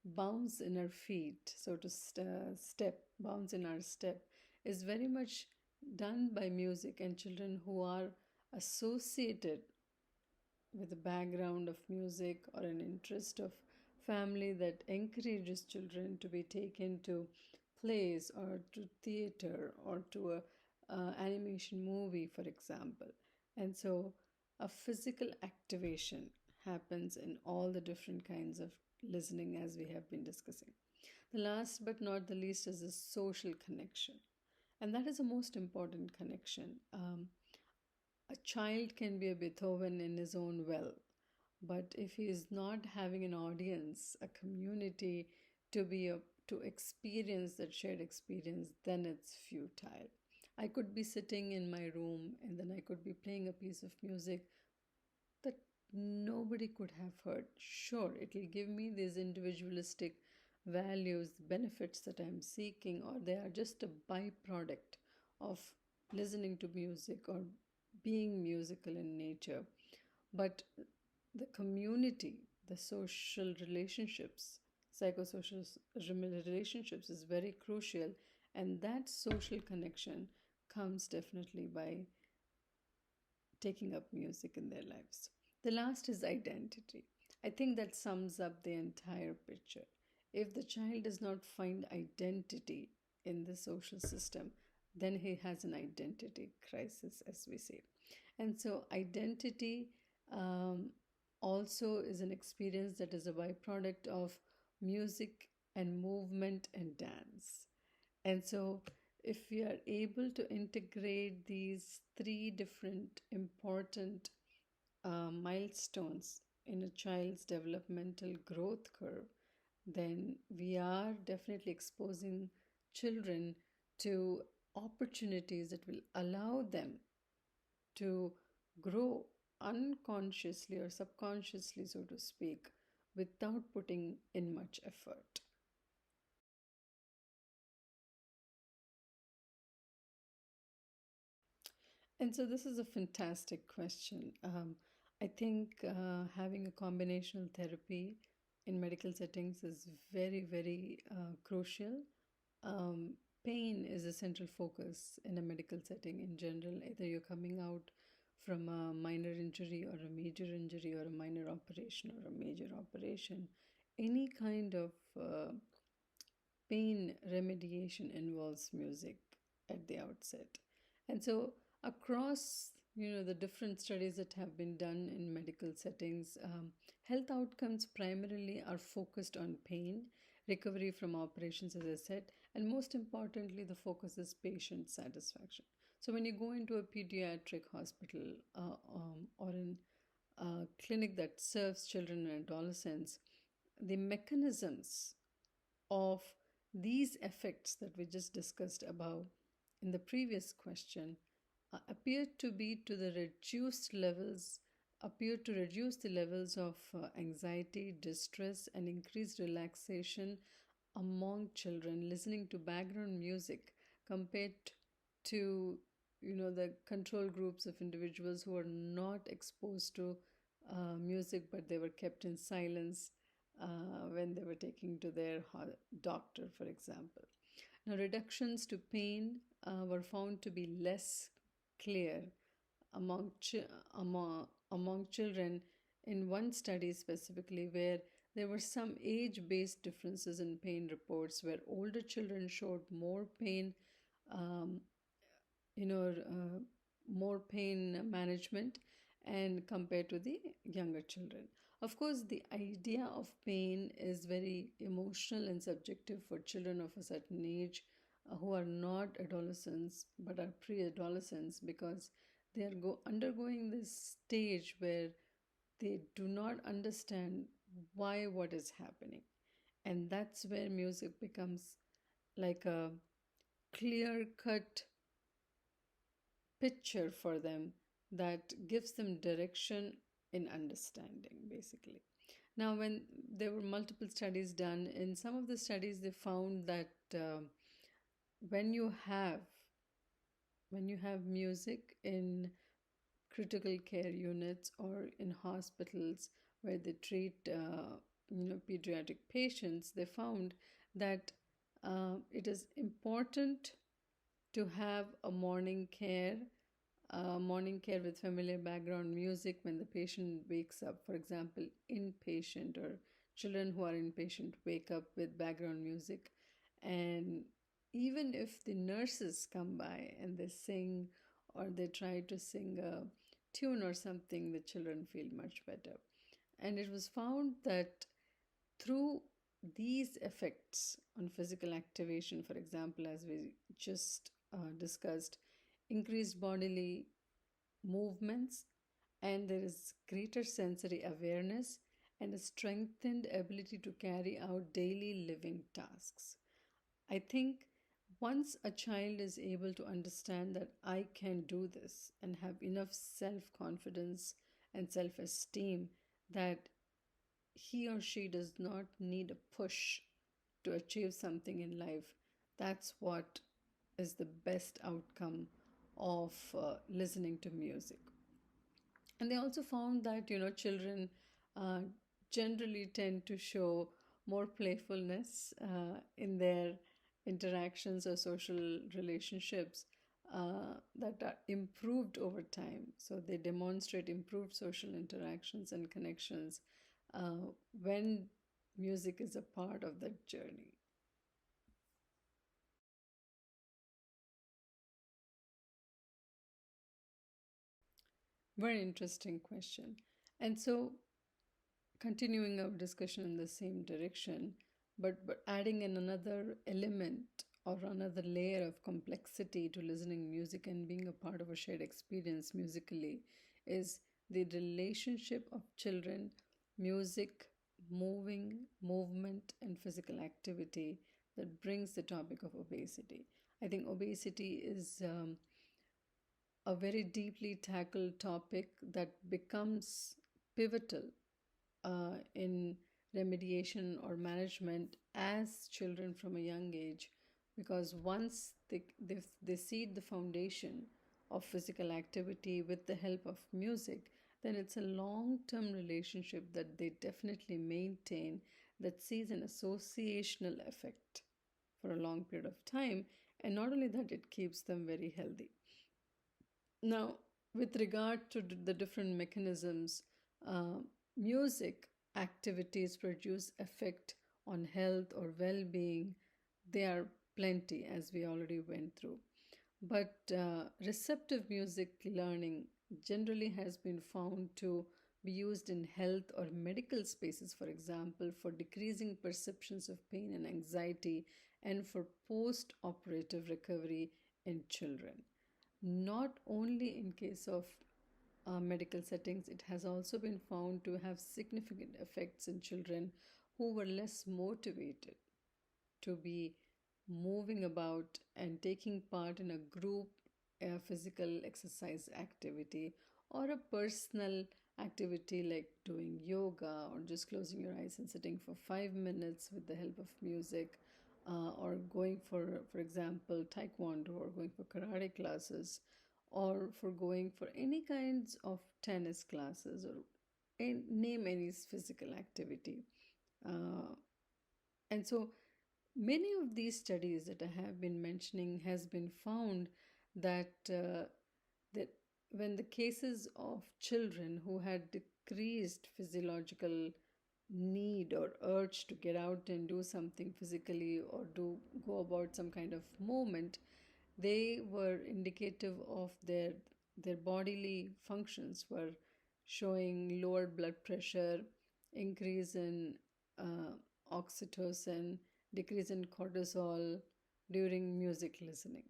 bounce in our feet, so to step, bounce in our step, is very much done by music. And children who are associated with a background of music or an interest of family that encourages children to be taken to plays or to theater or to a animation movie, for example. And so a physical activation happens in all the different kinds of listening, as we have been discussing. The last but not the least is the social connection, and that is the most important connection. A child can be a Beethoven in his own well, but if he is not having an audience, a community to be a, to experience that shared experience, then it's futile. I could be sitting in my room and then I could be playing a piece of music that nobody could have heard. Sure, it will give me these individualistic values, benefits that I'm seeking, or they are just a byproduct of listening to music or being musical in nature. But the community, the social relationships, psychosocial relationships is very crucial, and that social connection comes definitely by taking up music in their lives. The last is identity. I think that sums up the entire picture. If the child does not find identity in the social system, then he has an identity crisis, as we say. And so, identity um, also is an experience that is a byproduct of music and movement and dance. And so, if we are able to integrate these three different important milestones in a child's developmental growth curve, then we are definitely exposing children to opportunities that will allow them to grow unconsciously or subconsciously, so to speak, without putting in much effort. And so, this is a fantastic question. I think having a combinational therapy in medical settings is very, very crucial. Pain is a central focus in a medical setting in general. Either you're coming out from a minor injury or a major injury or a minor operation or a major operation, any kind of pain remediation involves music at the outset. And so across the different studies that have been done in medical settings, health outcomes primarily are focused on pain, recovery from operations, as I said, and most importantly, the focus is patient satisfaction. So when you go into a pediatric hospital or in a clinic that serves children and adolescents, the mechanisms of these effects that we just discussed above in the previous question appear to be to the reduced levels appear to reduce the levels of anxiety, distress, and increased relaxation among children listening to background music compared to the control groups of individuals who are not exposed to music, but they were kept in silence when they were taking to their doctor, for example. Now, reductions to pain were found to be less clear among, among children in one study specifically, where there were some age-based differences in pain reports, where older children showed more pain, um, more pain management, and compared to the younger children. Of course, the idea of pain is very emotional and subjective for children of a certain age who are not adolescents but are pre-adolescents, because they are undergoing this stage where they do not understand why what is happening. And that's where music becomes like a clear cut picture for them that gives them direction in understanding, basically. Now, when there were multiple studies done, in some of the studies they found that when you have music in critical care units or in hospitals where they treat pediatric patients, they found that it is important to have a morning care with familiar background music when the patient wakes up. For example, inpatient or children who are inpatient wake up with background music. And even if the nurses come by and they sing or they try to sing a tune or something, the children feel much better. And it was found that through these effects on physical activation, for example, as we just discussed, increased bodily movements, and there is greater sensory awareness and a strengthened ability to carry out daily living tasks. I think once a child is able to understand that I can do this and have enough self confidence and self esteem that he or she does not need a push to achieve something in life, that's what is the best outcome of listening to music. And they also found that children uh, generally tend to show more playfulness in their interactions or social relationships that are improved over time. So they demonstrate improved social interactions and connections when music is a part of that journey. Very interesting question. And so, continuing our discussion in the same direction, but adding in another element or another layer of complexity to listening music and being a part of a shared experience musically is the relationship of children, music, movement, and physical activity that brings the topic of obesity. I think obesity is a very deeply tackled topic that becomes pivotal in remediation or management as children from a young age, because once they seed the foundation of physical activity with the help of music, then it's a long-term relationship that they definitely maintain that sees an associational effect for a long period of time. And not only that, it keeps them very healthy. Now, with regard to the different mechanisms, uh, music activities produce effect on health or well-being. They are plenty, as we already went through. But receptive music learning generally has been found to be used in health or medical spaces, for example, for decreasing perceptions of pain and anxiety and for post-operative recovery in children. Not only in case of medical settings, it has also been found to have significant effects in children who were less motivated to be moving about and taking part in a group physical exercise activity or a personal activity like doing yoga or just closing your eyes and sitting for 5 minutes with the help of music, or going for example, taekwondo, or going for karate classes, or for going for any kinds of tennis classes, or name any physical activity. Uh, and so many of these studies that I have been mentioning has been found that that when the cases of children who had decreased physiological need or urge to get out and do something physically or do go about some kind of movement, they were indicative of their bodily functions were showing lower blood pressure, increase in uh, oxytocin, decrease in cortisol during music listening.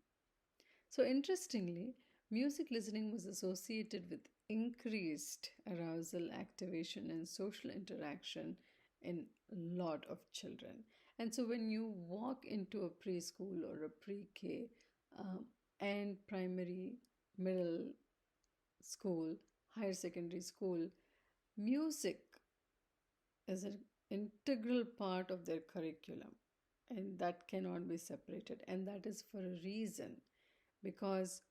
So, interestingly, music listening was associated with increased arousal, activation, and social interaction in a lot of children. And so, when you walk into a preschool or a pre K and primary, middle school, higher secondary school, music is an integral part of their curriculum, and that cannot be separated. And that is for a reason, because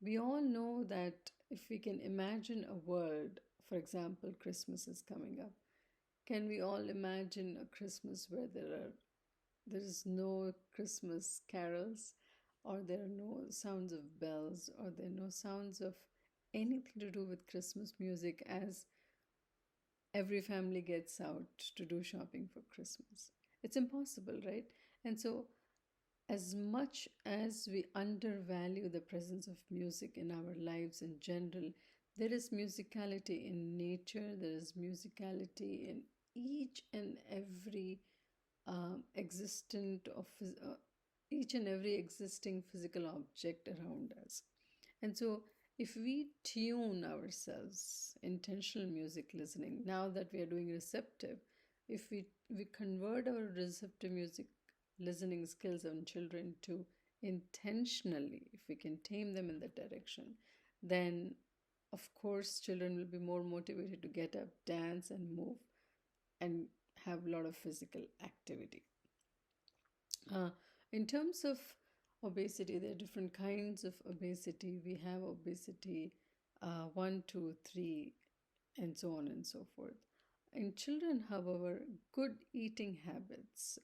we all know that if we can imagine a world, for example, Christmas is coming up. Can we all imagine a Christmas where there is no Christmas carols, or there are no sounds of bells, or there are no sounds of anything to do with Christmas music, as every family gets out to do shopping for Christmas? It's impossible, right? And so, as much as we undervalue the presence of music in our lives in general, there is musicality in nature, there is musicality in each and every existent of each and every existing physical object around us. And so, if we tune ourselves, intentional music listening, now that we are doing receptive, if we convert our receptive music listening skills on children to intentionally, if we can tame them in that direction, then of course children will be more motivated to get up, dance, and move, and have a lot of physical activity. Uh, in terms of obesity, there are different kinds of obesity. We have obesity 1, 2, 3, and so on and so forth. In children, however, good eating habits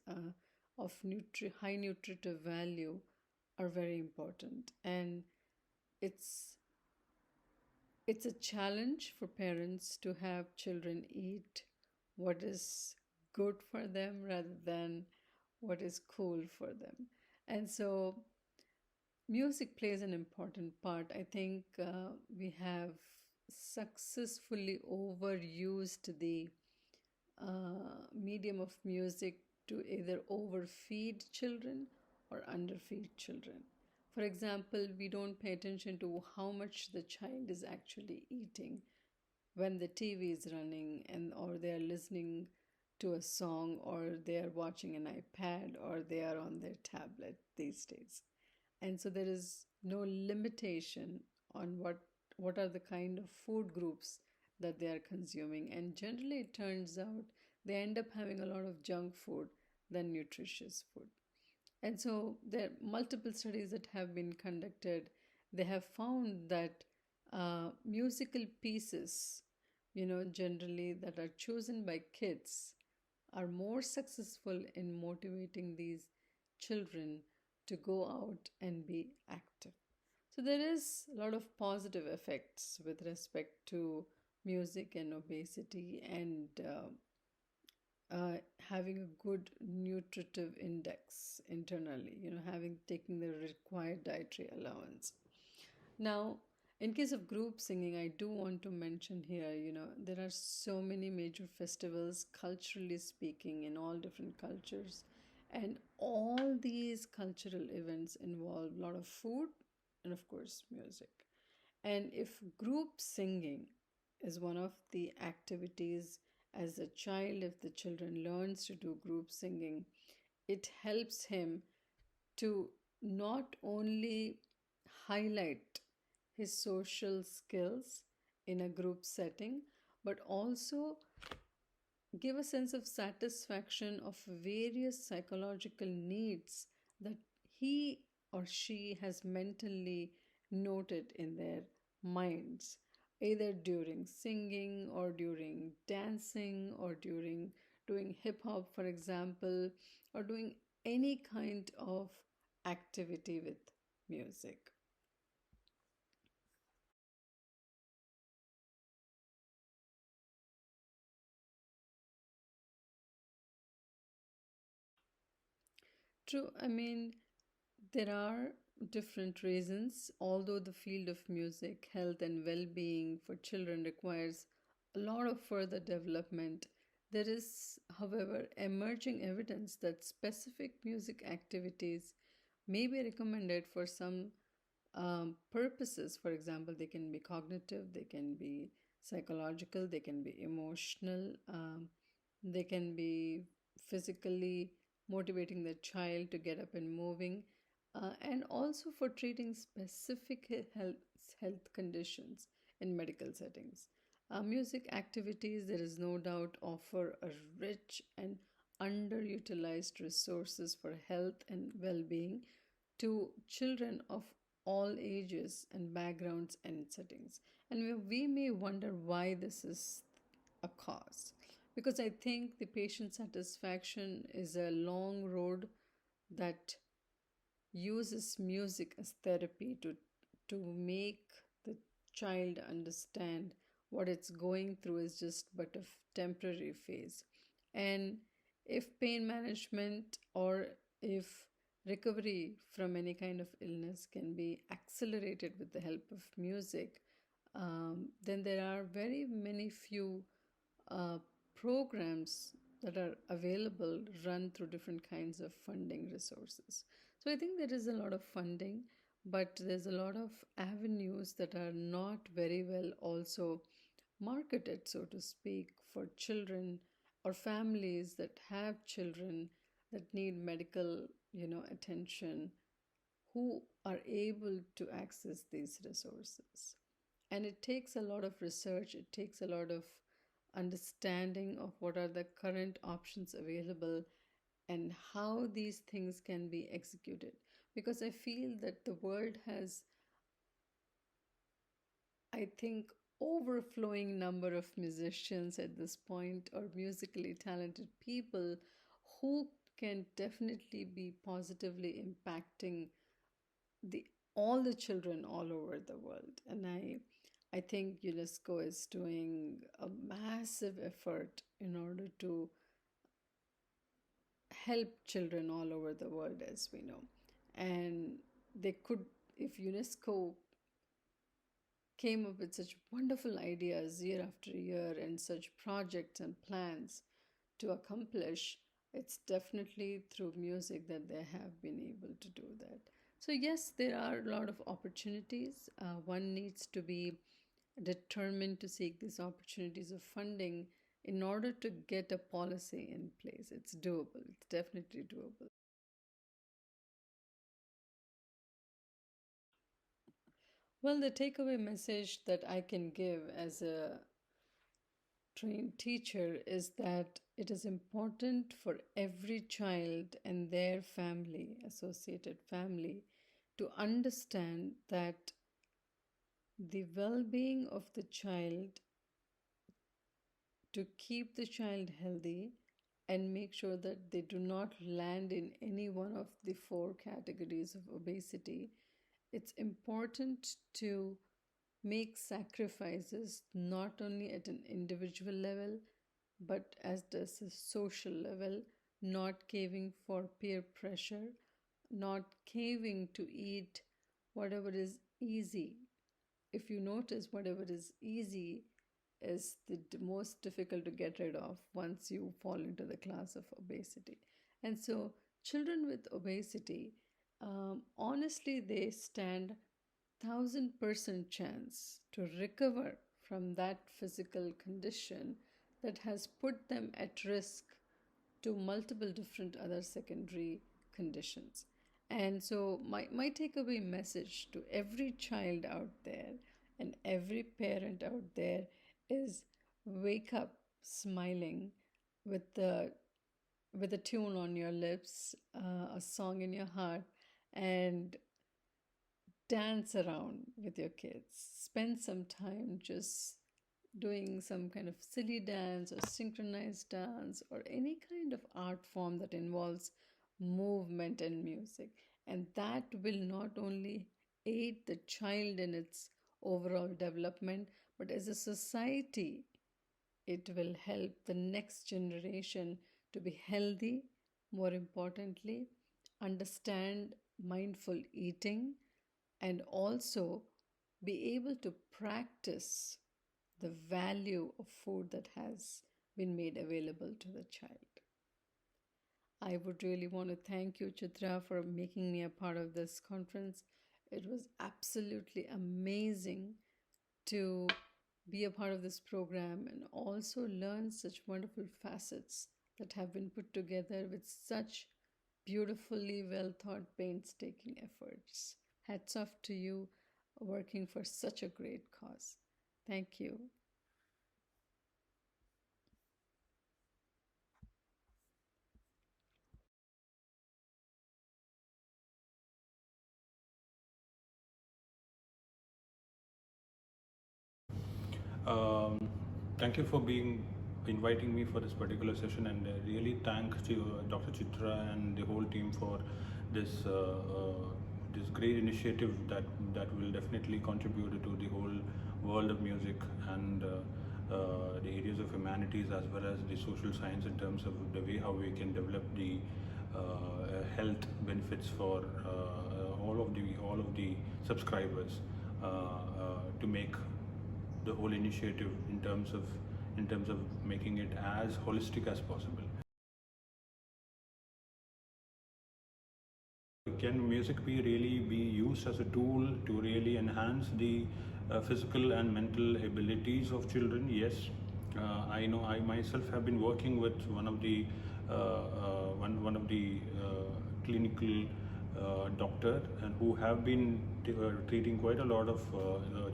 of high nutritive value are very important, and it's it's a challenge for parents to have children eat what is good for them rather than what is cool for them. And so music plays an important part. I think we have successfully overused the medium of music to either overfeed children or underfeed children. For example, we don't pay attention to how much the child is actually eating when the TV is running, and or they are listening to a song, or they are watching an iPad, or they are on their tablet these days. And so there is no limitation on what are the kind of food groups that they are consuming, and generally it turns out they end up having a lot of junk food than nutritious food. And so there are multiple studies that have been conducted. They have found that musical pieces, generally that are chosen by kids, are more successful in motivating these children to go out and be active. So there is a lot of positive effects with respect to music and obesity, and having a good nutritive index internally, having taken the required dietary allowance. Now, in case of group singing, I do want to mention here, there are so many major festivals, culturally speaking, in all different cultures. And all these cultural events involve a lot of food and, of course, music. And if group singing is one of the activities as a child, if the children learns to do group singing, it helps him to not only highlight his social skills in a group setting, but also give a sense of satisfaction of various psychological needs that he or she has mentally noted in their minds, either during singing or during dancing or during doing hip hop, for example, or doing any kind of activity with music. True, I mean, there are different reasons. Although the field of music, health, and well being for children requires a lot of further development, there is, however, emerging evidence that specific music activities may be recommended for some purposes. For example, they can be cognitive, they can be psychological, they can be emotional, they can be physically motivating the child to get up and moving, and also for treating specific health conditions in medical settings. Music activities, there is no doubt, offer a rich and underutilized resources for health and well-being to children of all ages and backgrounds and settings. And we may wonder why this is a cause. Because I think the patient satisfaction is a long road that uses music as therapy to make the child understand what it's going through is just but a temporary phase. And if pain management or if recovery from any kind of illness can be accelerated with the help of music, then there are very many few uh, programs that are available run through different kinds of funding resources. So I think there is a lot of funding, but there's a lot of avenues that are not very well also marketed, so to speak, for children or families that have children that need medical, attention, who are able to access these resources. And it takes a lot of research, it takes a lot of understanding of what are the current options available and how these things can be executed. Because I feel that the world has, I think, overflowing number of musicians at this point or musically talented people who can definitely be positively impacting the all the children all over the world. And I think UNESCO is doing a massive effort in order to help children all over the world, as we know. And they could, if UNESCO came up with such wonderful ideas year after year and such projects and plans to accomplish, it's definitely through music that they have been able to do that. So, yes, there are a lot of opportunities. One needs to be determined to seek these opportunities of funding in order to get a policy in place. It's doable, it's definitely doable. Well, the takeaway message that I can give as a trained teacher is that it is important for every child and their family, associated family, to understand that the well being of the child, to keep the child healthy and make sure that they do not land in any one of the four categories of obesity, it's important to make sacrifices not only at an individual level but as does a social level, not caving for peer pressure, not caving to eat whatever is easy. If you notice, whatever is easy is the most difficult to get rid of once you fall into the class of obesity. And so, children with obesity, honestly, they stand 1,000% chance to recover from that physical condition that has put them at risk to multiple different other secondary conditions. And so, my takeaway message to every child out there and every parent out there is wake up smiling with the with a tune on your lips, a song in your heart, and dance around with your kids. Spend some time just doing some kind of silly dance or synchronized dance or any kind of art form that involves movement and music. And that will not only aid the child in its overall development, but as a society, it will help the next generation to be healthy, more importantly, understand mindful eating, and also be able to practice the value of food that has been made available to the child. I would really want to thank you, Chitra, for making me a part of this conference. It was absolutely amazing to be a part of this program and also learn such wonderful facets that have been put together with such beautifully well thought, painstaking efforts. Hats off to you working for such a great cause. Thank you. Um, Thank you for inviting me for this particular session, and really thank to Dr. Chitra and the whole team for this this great initiative that will definitely contribute to the whole world of music and the areas of humanities as well as the social science in terms of the way how we can develop the health benefits for all of the subscribers to make the whole initiative in terms of making it as holistic as possible. Can music be used as a tool to really enhance the physical and mental abilities of children? Yes, I know. I myself have been working with one of the clinical doctor and who have been treating quite a lot of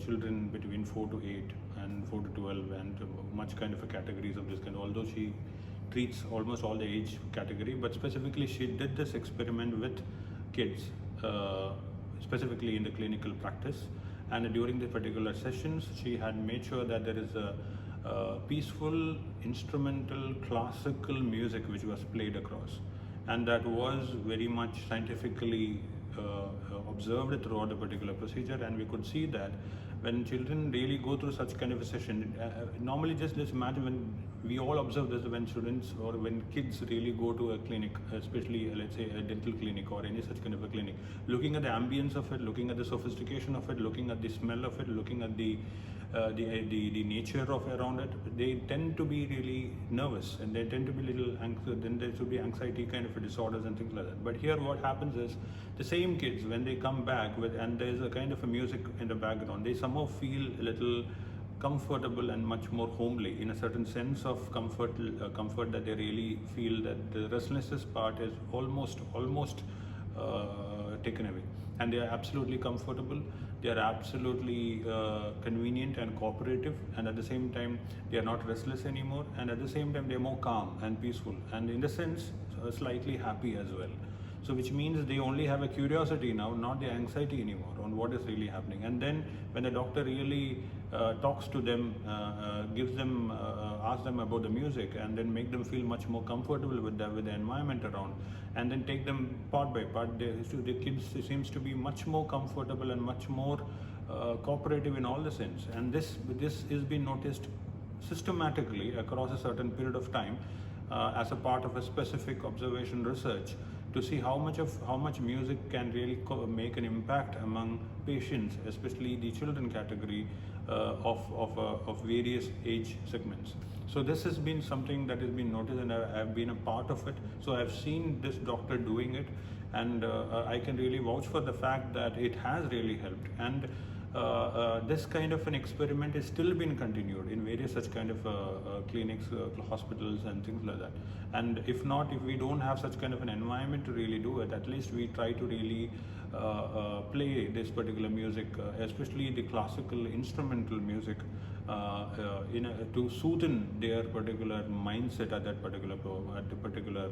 children between 4 to 8 and 4 to 12 and much kind of a categories of this kind. Although she treats almost all the age category, but specifically she did this experiment with kids, specifically in the clinical practice. And during the particular sessions, she had made sure that there is a peaceful instrumental classical music which was played across, and that was very much scientifically observed throughout the particular procedure. And we could see that when children really go through such kind of a session, normally just let's imagine when we all observe this, when students or when kids really go to a clinic, especially let's say a dental clinic or any such kind of a clinic, looking at the ambience of it, looking at the sophistication of it, looking at the smell of it, looking at the nature of around it, they tend to be really nervous and they tend to be little anxious. Then there should be anxiety kind of disorders and things like that. But here what happens is the same kids, when they come back with, and there's a kind of a music in the background, they somehow feel a little comfortable and much more homely, in a certain sense of comfort that they really feel that the restlessness part is almost taken away, and they are absolutely comfortable, they are absolutely convenient and cooperative, and at the same time they are not restless anymore, and at the same time they are more calm and peaceful, and in a sense slightly happy as well. So which means they only have a curiosity now, not the anxiety anymore on what is really happening. And then when the doctor really talks to them, gives them, asks them about the music, and then make them feel much more comfortable with the environment around, and then take them part by part, the kids seems to be much more comfortable and much more cooperative in all the sense. And this is being noticed systematically across a certain period of time as a part of a specific observation research, to see how much music can really make an impact among patients, especially the children category of various age segments. So this has been something that has been noticed, and I've been a part of it. So I've seen this doctor doing it, and I can really vouch for the fact that it has really helped. And this kind of an experiment is still being continued in various such kind of clinics, hospitals and things like that. And if we don't have such kind of an environment to really do it, at least we try to really play this particular music, especially the classical instrumental music, to soothe their particular mindset at that particular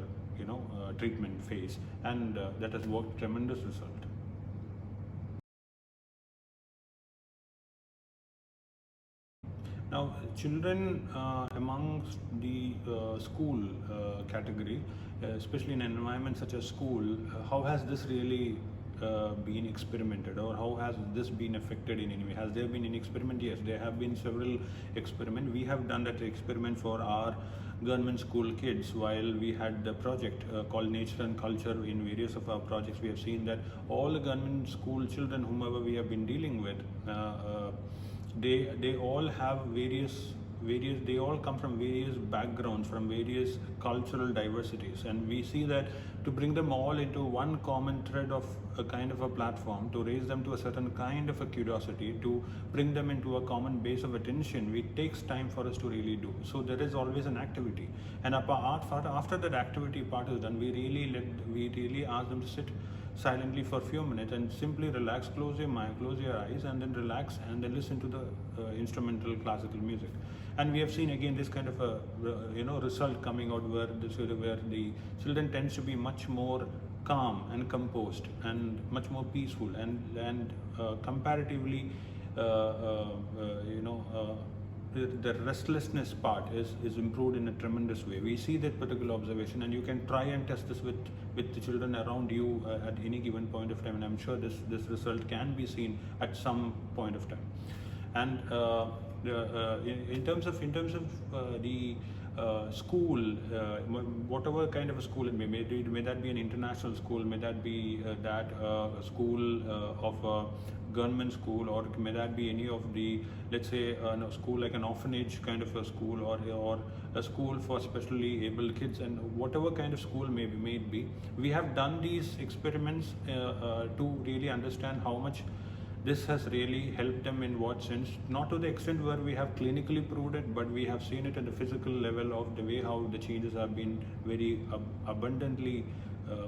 treatment phase, and that has worked tremendous result. Now, children amongst the school category, especially in an environment such as school, how has this really been experimented, or how has this been affected in any way? Has there been an experiment? Yes, there have been several experiments. We have done that experiment for our government school kids, while we had the project called Nature and Culture. In various of our projects, we have seen that all the government school children, whomever we have been dealing with, they all have various they all come from various backgrounds, from various cultural diversities, and we see that to bring them all into one common thread of a kind of a platform, to raise them to a certain kind of a curiosity, to bring them into a common base of attention, it takes time for us to really do. So there is always an activity, and after that activity part is done, we really ask them to sit silently for a few minutes and simply relax, close your mind, close your eyes, and then relax, and then listen to the instrumental classical music. And we have seen again this kind of a result coming out where the children tends to be much more calm and composed and much more peaceful, and comparatively the restlessness part is improved in a tremendous way. We see that particular observation, and you can try and test this with the children around you at any given point of time, and I'm sure this result can be seen at some point of time. And in terms of the school, whatever kind of a school it may that be an international school, may that be a school of a government school, or may that be any of the, let's say, a school like an orphanage kind of a school, or a school for specially able kids, and whatever kind of school may be, we have done these experiments to really understand how much this has really helped them, in what sense, not to the extent where we have clinically proved it, but we have seen it at the physical level of the way how the changes have been very abundantly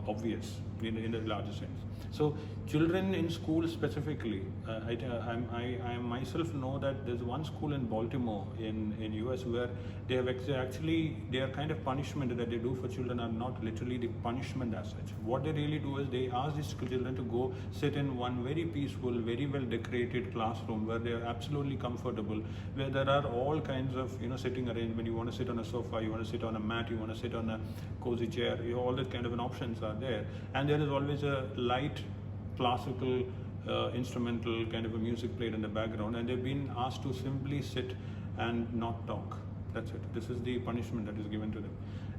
obvious in a larger sense. So children in school specifically, I myself know that there's one school in Baltimore in US where they have actually, their kind of punishment that they do for children are not literally the punishment as such. What they really do is they ask these children to go sit in one very peaceful, very well decorated classroom where they are absolutely comfortable, where there are all kinds of sitting arrangement. You want to sit on a sofa, you want to sit on a mat, you want to sit on a cozy chair, all that kind of an options are there, and there is always a light classical instrumental kind of a music played in the background, and they've been asked to simply sit and not talk. That's it. This is the punishment that is given to them.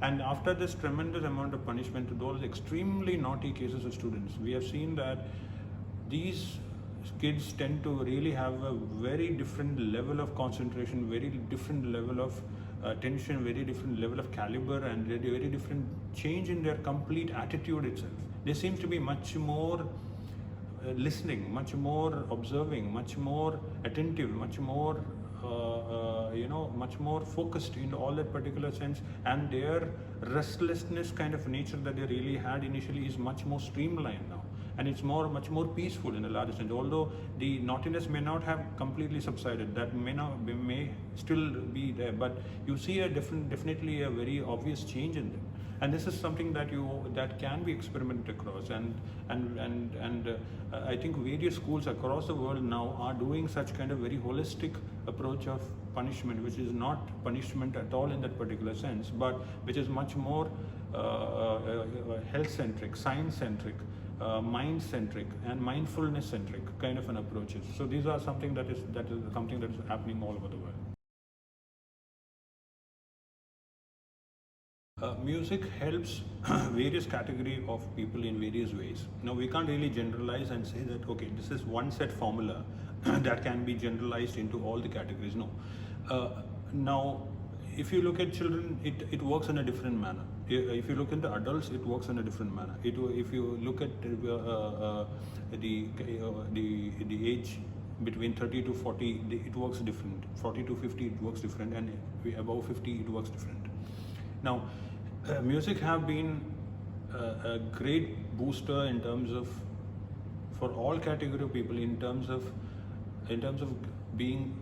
And after this tremendous amount of punishment to those extremely naughty cases of students, we have seen that these kids tend to really have a very different level of concentration, very different level of attention, very different level of caliber, and very different change in their complete attitude itself. They seem to be much more listening, much more observing, much more attentive, much more much more focused in all that particular sense, and their restlessness kind of nature that they really had initially is much more streamlined now, and it's much more peaceful in a larger sense. Although the naughtiness may not have completely subsided, that may still be there, but you see definitely a very obvious change in them. And this is something that can be experimented across, and I think various schools across the world now are doing such kind of very holistic approach of punishment, which is not punishment at all in that particular sense, but which is much more health-centric, science-centric, mind-centric, and mindfulness-centric kind of an approaches. So these are something that is something that is happening all over the world. Music helps various category of people in various ways. Now we can't really generalize and say that okay, this is one set formula that can be generalized into all the categories. No. Now, if you look at children, it works in a different manner. If you look into adults, it works in a different manner. If you look at the age between 30 to 40, it works different. 40 to 50, it works different, and above 50, it works different. Now, music have been a great booster in terms of, for all category of people, in terms of being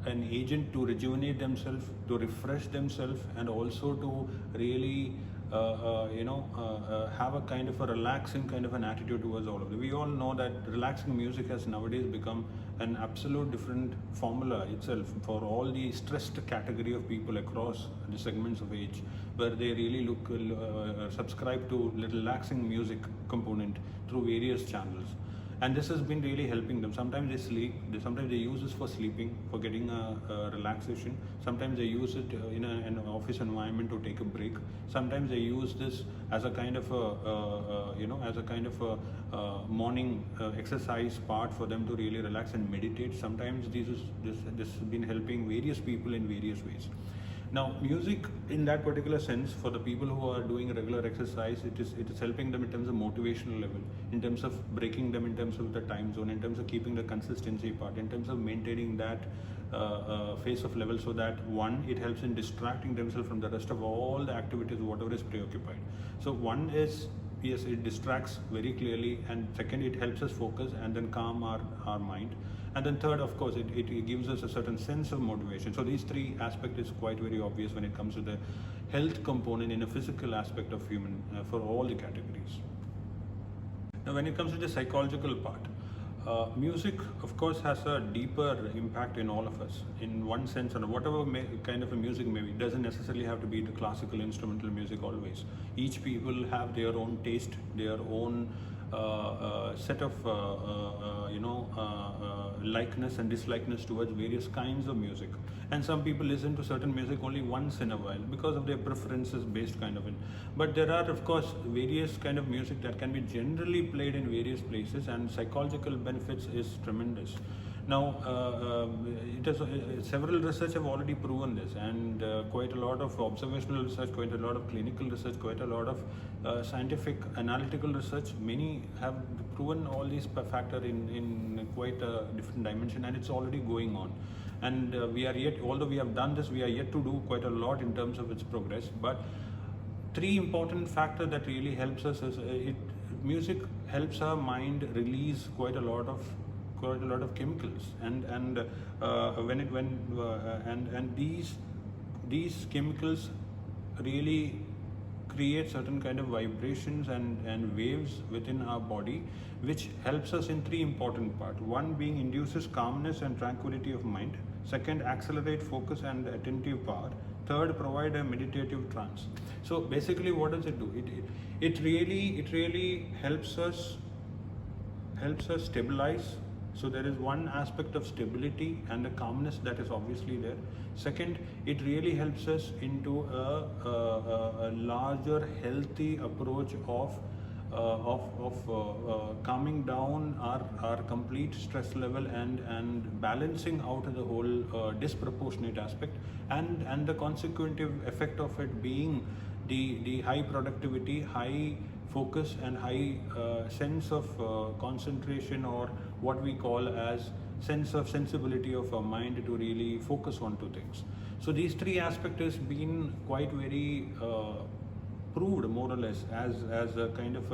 an agent to rejuvenate themselves, to refresh themselves, and also to really have a kind of a relaxing kind of an attitude towards all of it. We all know that relaxing music has nowadays become an absolute different formula itself for all the stressed category of people across the segments of age, where they really subscribe to the relaxing music component through various channels. and this has been really helping them. Sometimes they sleep, sometimes they use this for sleeping, for getting a relaxation. Sometimes they use it in an office environment to take a break. Sometimes they use this as a kind of a morning exercise part for them to really relax and meditate. Sometimes this has been helping various people in various ways. Now, music in that particular sense, for the people who are doing regular exercise, it is helping them in terms of motivational level, in terms of breaking them, in terms of the time zone, in terms of keeping the consistency part, in terms of maintaining that phase of level, so that one, it helps in distracting themselves from the rest of all the activities, whatever is preoccupied. So one is, yes, it distracts very clearly, and second, it helps us focus and then calm our mind. And then third, of course, it gives us a certain sense of motivation. So these three aspects is quite very obvious when it comes to the health component in a physical aspect of human for all the categories. Now, when it comes to the psychological part, music, of course, has a deeper impact in all of us. In one sense, or whatever kind of a music may be, it doesn't necessarily have to be the classical instrumental music always. Each people have their own taste, their own set of likeness and dislikeness towards various kinds of music, and some people listen to certain music only once in a while because of their preferences based kind of it. But there are, of course, various kind of music that can be generally played in various places, and psychological benefits is tremendous. Now, several research have already proven this, and quite a lot of observational research, quite a lot of clinical research, quite a lot of scientific analytical research. Many have proven all these factor in quite a different dimension, and it's already going on. And we are yet, although we have done this, we are yet to do quite a lot in terms of its progress. But three important factors that really helps us is music helps our mind release quite a lot of chemicals, and these chemicals really create certain kind of vibrations and waves within our body, which helps us in three important parts. One being induces calmness and tranquility of mind. Second, accelerate focus and attentive power. Third, provide a meditative trance. So basically, what does it do? It really helps us stabilize. So there is one aspect of stability and the calmness that is obviously there. Second, it really helps us into a larger healthy approach of calming down our complete stress level and balancing out the whole disproportionate aspect, and the consequent effect of it being the high productivity, high focus, and high sense of concentration, or what we call as sense of sensibility of our mind to really focus on two things. So these three aspects has been quite very proved more or less as a kind of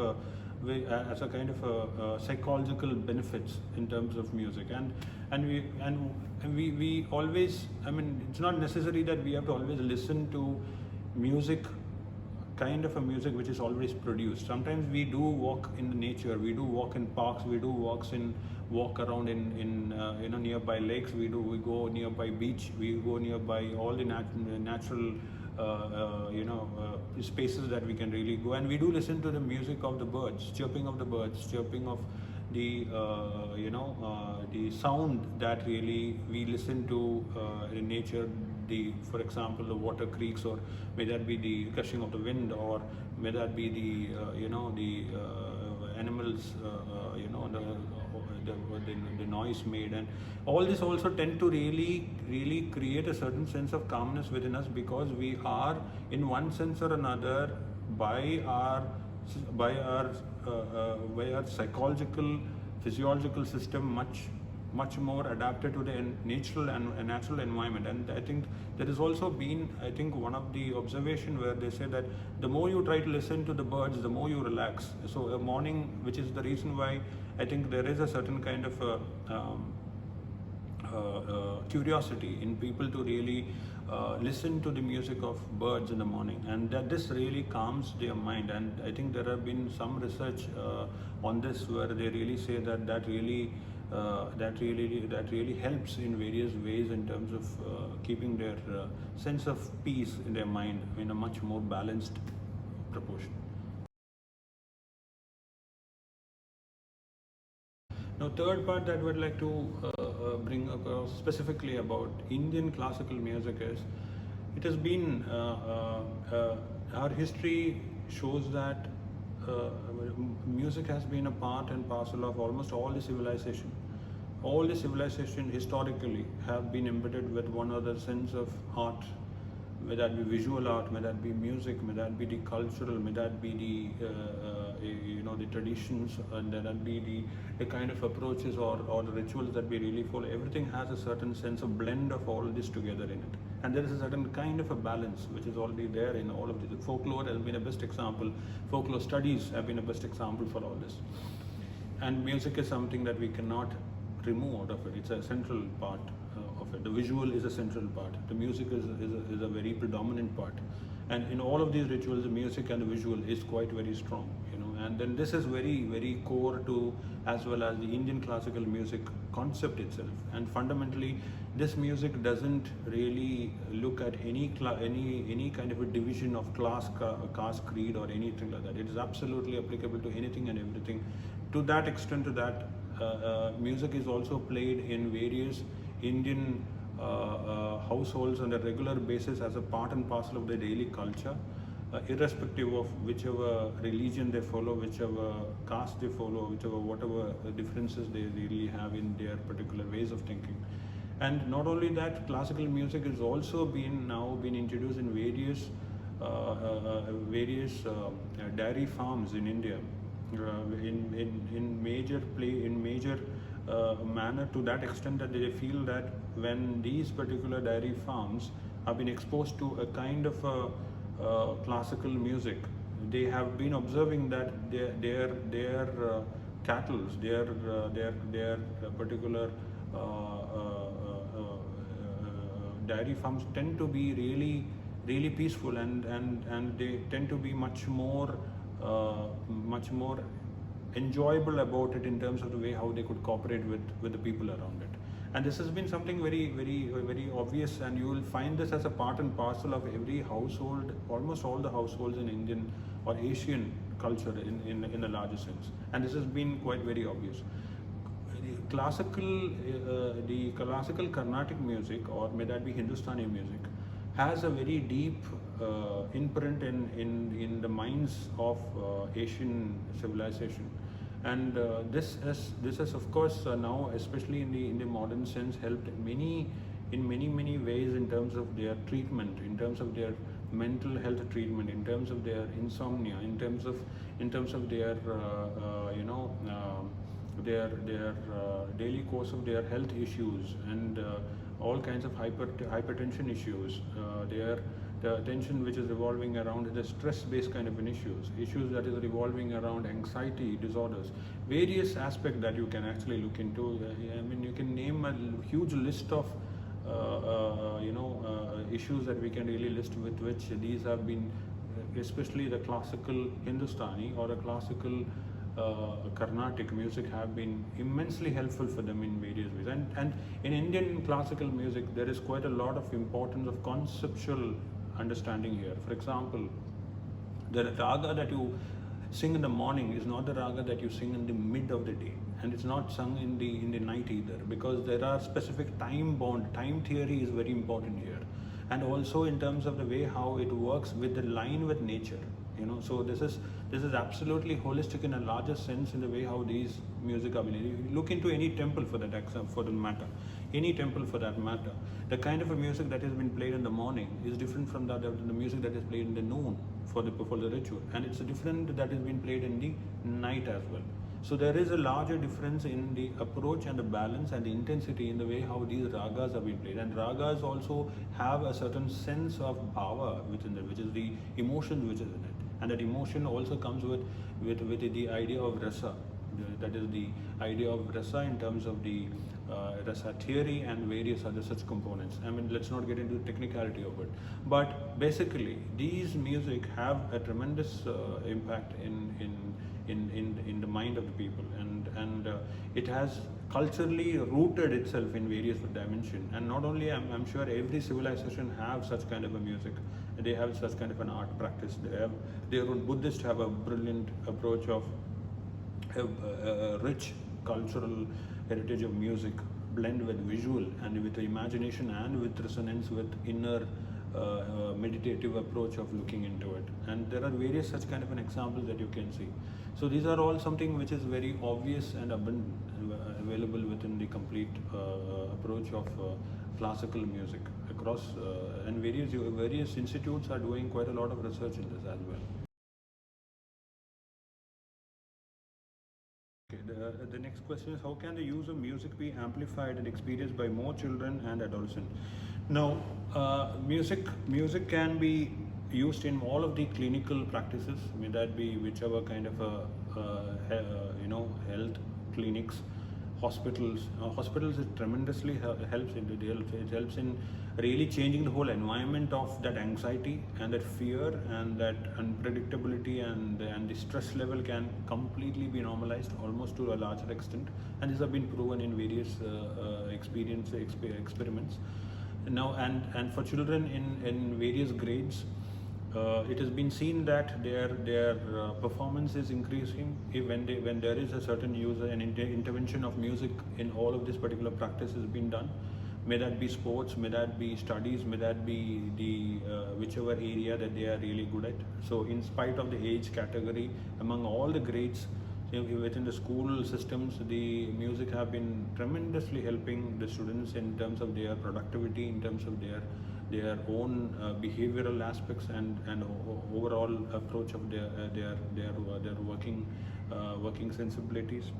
psychological benefits in terms of music, and we always, I mean, it's not necessary that we have to always listen to music, kind of a music which is always produced. Sometimes we do walk in the nature, we do walk in parks, we do walk around in nearby lakes, we go nearby beach, we go nearby all the natural spaces that we can really go, and we do listen to the music of the birds, chirping of the birds, chirping of the the sound that really we listen to in nature. For example, the water creeks, or may that be the gushing of the wind, or may that be the animals, the noise made, and all this also tend to really create a certain sense of calmness within us, because we are in one sense or another by our psychological, physiological system much more adapted to the natural environment. And I think there has also been, I think, one of the observation where they say that the more you try to listen to the birds, the more you relax. So a morning, which is the reason why I think there is a certain kind of curiosity in people to really listen to the music of birds in the morning, and that this really calms their mind. And I think there have been some research on this where they really say that really helps in various ways in terms of keeping their sense of peace in their mind in a much more balanced proportion. Now, third part that I would like to bring across specifically about Indian classical music is it has been our history shows that uh, music has been a part and parcel of almost all the civilization. All the civilization historically have been embedded with one other sense of art, may that be visual art, may that be music, may that be the cultural, may that be the traditions, and may that be the kind of approaches or the rituals that we really follow. Everything has a certain sense of blend of all this together in it, and there is a certain kind of a balance which is already there in all of this. Folklore has been a best example. Folklore studies have been a best example for all this, and music is something that we cannot remove out of it. It's a central part of it. The visual is a central part. The music is a very predominant part. And in all of these rituals, the music and the visual is quite very strong, And then this is very, very core to, as well as the Indian classical music concept itself. And fundamentally, this music doesn't really look at any kind of a division of class, caste, creed, or anything like that. It is absolutely applicable to anything and everything. To that extent, music is also played in various Indian households on a regular basis as a part and parcel of their daily culture, irrespective of whichever religion they follow, whichever caste they follow, whatever differences they really have in their particular ways of thinking. And not only that, classical music has also been introduced in various dairy farms in India. In major manner, to that extent that they feel that when these particular dairy farms have been exposed to a kind of classical music, they have been observing that their cattle, their particular dairy farms tend to be really peaceful, and they tend to be much more enjoyable about it in terms of the way how they could cooperate with the people around it. And this has been something very, very, very obvious, and you will find this as a part and parcel of every household, almost all the households in Indian or Asian culture in a larger sense. And this has been quite very obvious. The classical Carnatic music, or may that be Hindustani music, has a very deep imprint in the minds of Asian civilization, and this has of course now, especially in the modern sense, helped in many ways in terms of their treatment, in terms of their mental health treatment, in terms of their insomnia, in terms of their their daily course of their health issues, and all kinds of hypertension issues, the attention which is revolving around the stress-based kind of issues that is revolving around anxiety disorders, various aspects that you can actually look into. You can name a huge list of issues that we can really list, with which these have been, especially the classical Hindustani or a classical Carnatic music, have been immensely helpful for them in various ways. And in Indian classical music, there is quite a lot of importance of conceptual understanding here. For example, the raga that you sing in the morning is not the raga that you sing in the mid of the day, and it's not sung in the night either, because there are specific time theory is very important here, and also in terms of the way how it works with the line with nature. So this is absolutely holistic in a larger sense in the way how these music are being. Look into any temple for that matter. The kind of a music that has been played in the morning is different from the music that is played in the noon for the ritual, and it's different that is being played in the night as well. So there is a larger difference in the approach and the balance and the intensity in the way how these ragas are being played. And ragas also have a certain sense of bhava within them, which is the emotion which is in it. And that emotion also comes with the idea of rasa. That is the idea of rasa in terms of the rasa theory and various other such components. Let's not get into the technicality of it. But basically, these music have a tremendous impact in the mind of the people, and it has culturally rooted itself in various dimensions. And not only, I'm sure every civilization have such kind of a music. They have such kind of an art practice. Buddhists have a brilliant approach of a rich cultural heritage of music blend with visual and with imagination and with resonance with inner meditative approach of looking into it. And there are various such kind of an examples that you can see. So these are all something which is very obvious and abundant, available within the complete approach of classical music across, and various institutes are doing quite a lot of research in this as well. Okay, the next question is, how can the use of music be amplified and experienced by more children and adolescents? Now, music can be used in all of the clinical practices, may that be whichever kind of health clinics, hospitals. Hospitals, it tremendously helps. It helps in really changing the whole environment of that anxiety and that fear and that unpredictability, and the stress level can completely be normalized almost to a larger extent. And these have been proven in various experiments. Now, and for children in various grades, it has been seen that their performance is increasing when there is a certain use and intervention of music in all of this particular practice has been done. May that be sports, may that be studies, may that be the whichever area that they are really good at. So in spite of the age category, among all the grades within the school systems, the music have been tremendously helping the students in terms of their productivity, in terms of their own behavioral aspects and overall approach of their working sensibilities.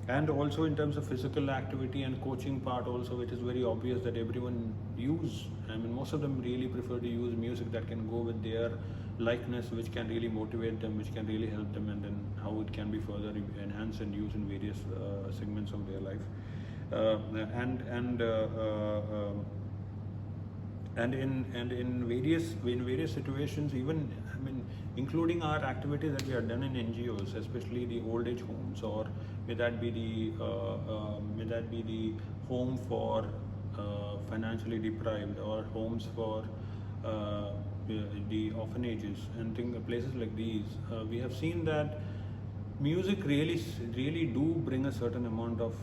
And also in terms of physical activity and coaching part also, it is very obvious that everyone most of them really prefer to use music that can go with their likeness, which can really motivate them, which can really help them, and then how it can be further enhanced and used in various segments of their life. And in various situations, even including our activities that we have done in NGOs, especially the old age homes, or may that be the home for financially deprived, or homes for the orphanages and places like these. We have seen that music really do bring a certain amount of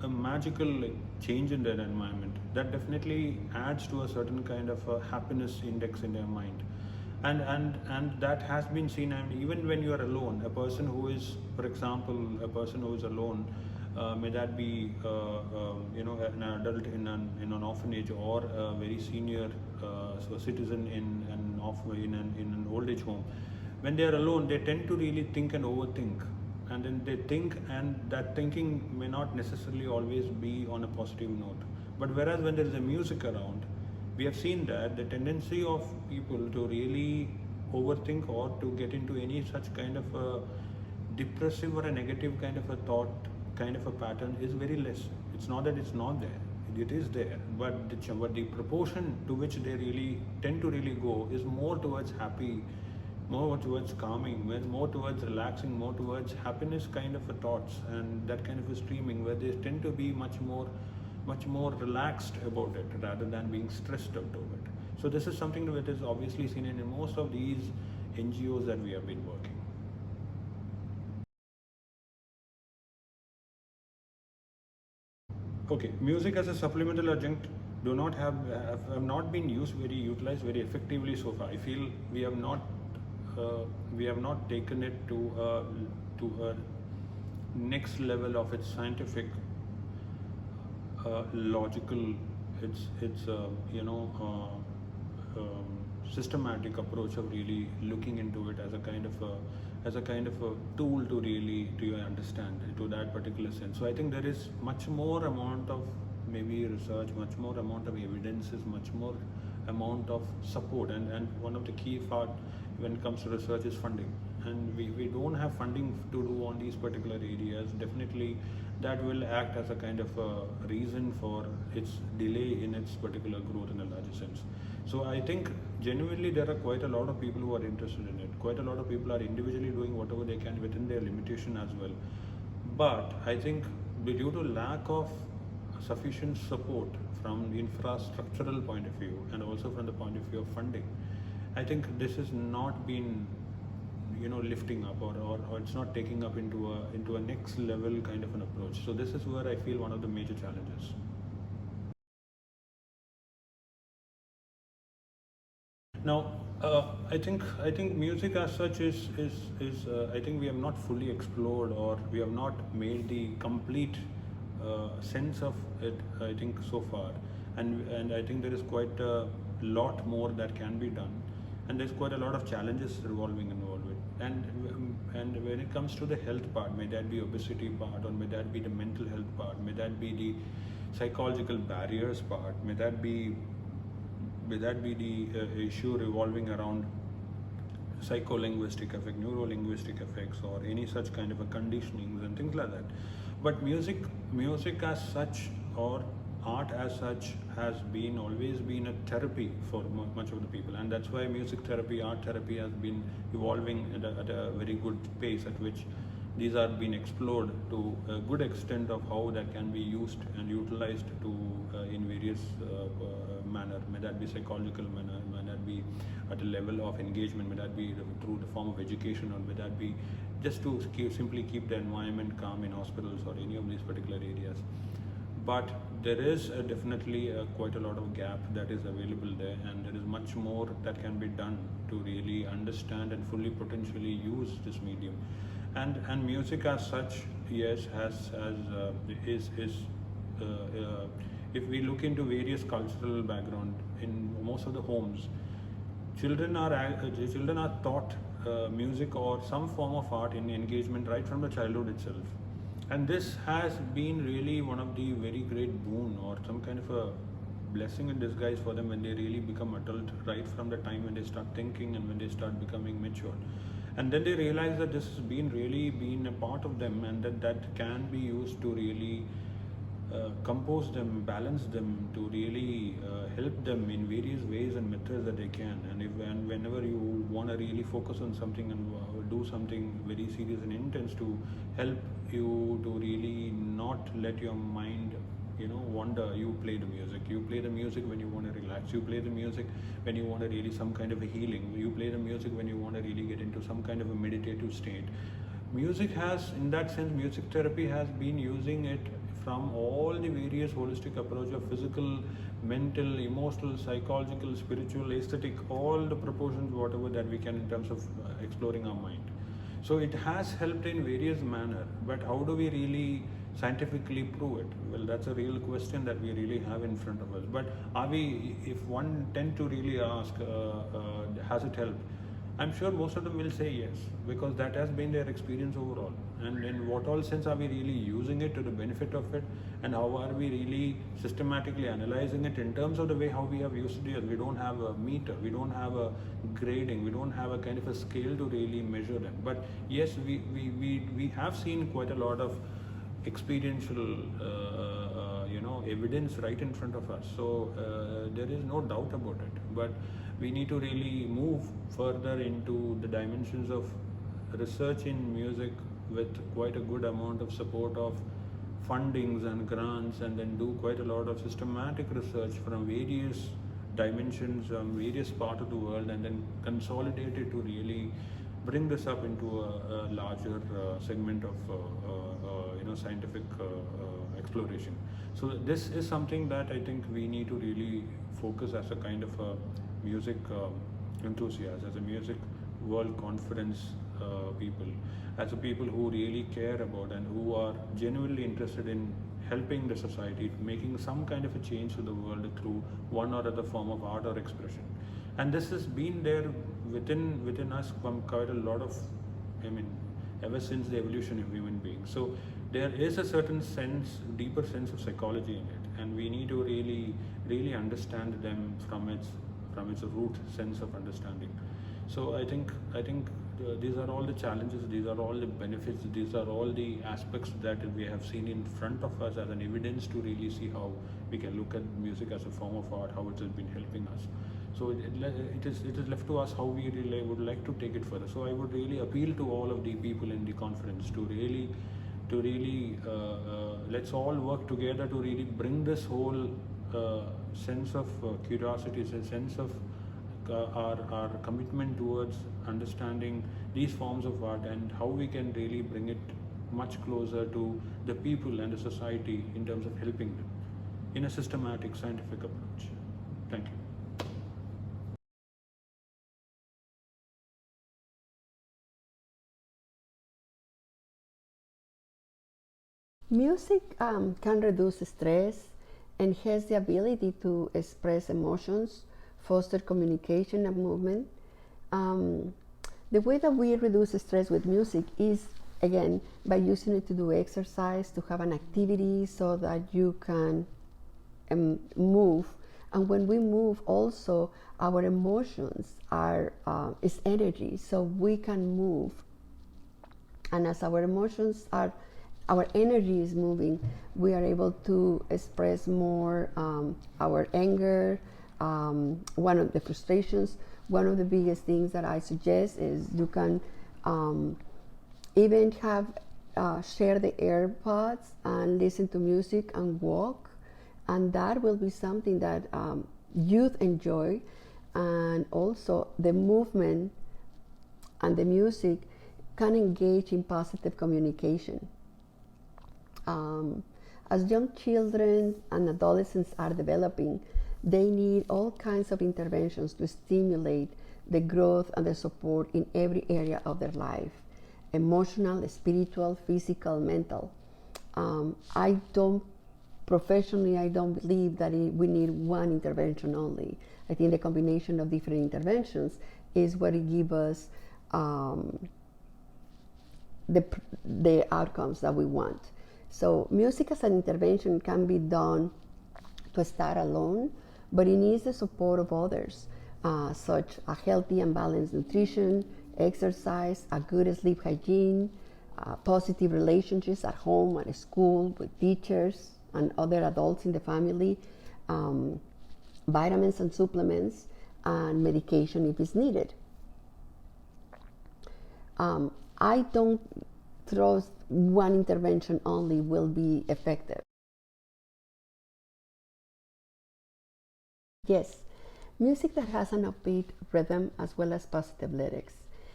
a magical change in their environment that definitely adds to a certain kind of a happiness index in their mind. And that has been seen. And even when you are alone, a person who is, for example, alone, may that be an adult in an orphanage, or a very senior citizen in an old age home, when they are alone, they tend to really think and overthink, and then they think, and that thinking may not necessarily always be on a positive note. But whereas when there is a music around, we have seen that the tendency of people to really overthink or to get into any such kind of a depressive or a negative kind of a thought, kind of a pattern is very less. It's not that it's not there, it is there, but the proportion to which they really tend to really go is more towards happy, more towards calming, more towards relaxing, more towards happiness kind of a thoughts, and that kind of a streaming, where they tend to be much more relaxed about it rather than being stressed out of it. So this is something that is obviously seen in most of these NGOs that we have been working. Okay, music as a supplemental adjunct have not been utilized very effectively so far. I feel we have not taken it to a next level of its scientific, logical, systematic approach of really looking into it as a kind of a tool to really understand to that particular sense. So I think there is much more amount of maybe research, much more amount of evidences, much more amount of support, and one of the key part when it comes to research is funding. And we don't have funding to do on these particular areas. Definitely that will act as a kind of a reason for its delay in its particular growth in a larger sense. So I think genuinely there are quite a lot of people who are interested in it. Quite a lot of people are individually doing whatever they can within their limitation as well. But I think due to lack of sufficient support from the infrastructural point of view and also from the point of view of funding, I think this has not been lifting up, or it's not taking up into a next level kind of an approach. So this is where I feel one of the major challenges. Now, I think music as such is I think we have not fully explored, or we have not made the complete sense of it, I think, so far, and I think there is quite a lot more that can be done, and there's quite a lot of challenges revolving involved with. And when it comes to the health part, may that be obesity part, or may that be the mental health part, may that be the psychological barriers part, may that be the issue revolving around psycho-linguistic effect, neuro-linguistic effects, or any such kind of a conditionings and things like that. But music as such, or art as such, has always been a therapy for much of the people, and that's why music therapy, art therapy has been evolving at a very good pace, at which these are being explored to a good extent of how that can be used and utilized to in various manner, may that be psychological manner, may that be at a level of engagement, may that be through the form of education, or may that be just to simply keep the environment calm in hospitals or any of these particular areas. But there is definitely quite a lot of gap that is available there, and there is much more that can be done to really understand and fully potentially use this medium. And music as such, yes, if we look into various cultural background in most of the homes, children are taught music or some form of art in engagement right from the childhood itself, and this has been really one of the very great boon, or some kind of a blessing in disguise for them when they really become adult, right from the time when they start thinking and when they start becoming mature. And then they realize that this has really been a part of them, and that can be used to really compose them, balance them, to really help them in various ways and methods that they can. And whenever you want to really focus on something and do something very serious and intense to help you to really not let your mind wander, you play the music. You play the music when you want to relax. You play the music when you want to really some kind of a healing. You play the music when you want to really get into some kind of a meditative state. Music has, in that sense, music therapy has been using it from all the various holistic approach of physical, mental, emotional, psychological, spiritual, aesthetic, all the proportions, whatever that we can in terms of exploring our mind. So it has helped in various manner, but how do we really scientifically prove it? Well, that's a real question that we really have in front of us. But if one tend to really ask, has it helped? I'm sure most of them will say yes, because that has been their experience overall. And in what all sense are we really using it to the benefit of it, and how are we really systematically analyzing it in terms of the way how we have used it? We don't have a meter, we don't have a grading, we don't have a kind of a scale to really measure them. But yes, we have seen quite a lot of experiential evidence right in front of us, so there is no doubt about it. But we need to really move further into the dimensions of research in music with quite a good amount of support of fundings and grants, and then do quite a lot of systematic research from various dimensions from various parts of the world, and then consolidate it to really bring this up into a larger segment of scientific exploration. So this is something that I think we need to really focus as a kind of a music enthusiast, as a music world conference people, as a people who really care about and who are genuinely interested in helping the society, making some kind of a change to the world through one or other form of art or expression. And this has been there within us from quite a lot of, ever since the evolution of human beings. So there is a certain deeper sense of psychology in it, and we need to really understand them from its root sense of understanding. So I think these are all the challenges, these are all the benefits, these are all the aspects that we have seen in front of us as an evidence to really see how we can look at music as a form of art, how it has been helping us. So it is left to us how we really would like to take it further. So I would really appeal to all of the people in the conference to really let's all work together to really bring this whole sense of curiosity, sense of our commitment towards understanding these forms of art and how we can really bring it much closer to the people and the society in terms of helping them in a systematic scientific approach. Thank you. Music can reduce stress and has the ability to express emotions, foster communication and movement. The way that we reduce stress with music is, again, by using it to do exercise, to have an activity so that you can move. And when we move, also our emotions are is energy, so we can move. And as our emotions are, our energy is moving, we are able to express more our anger, one of the frustrations. One of the biggest things that I suggest is you can even have share the AirPods and listen to music and walk, and that will be something that youth enjoy. And also the movement and the music can engage in positive communication. As young children and adolescents are developing, they need all kinds of interventions to stimulate the growth and the support in every area of their life: emotional, spiritual, physical, mental. I don't believe that we need one intervention only. I think the combination of different interventions is what gives us the outcomes that we want. So music as an intervention can be done to start alone, but it needs the support of others, such a healthy and balanced nutrition, exercise, a good sleep hygiene, positive relationships at home, at school, with teachers and other adults in the family, vitamins and supplements, and medication if it's needed. I don't trust one intervention only will be effective. Yes, music that has an upbeat rhythm as well as positive lyrics.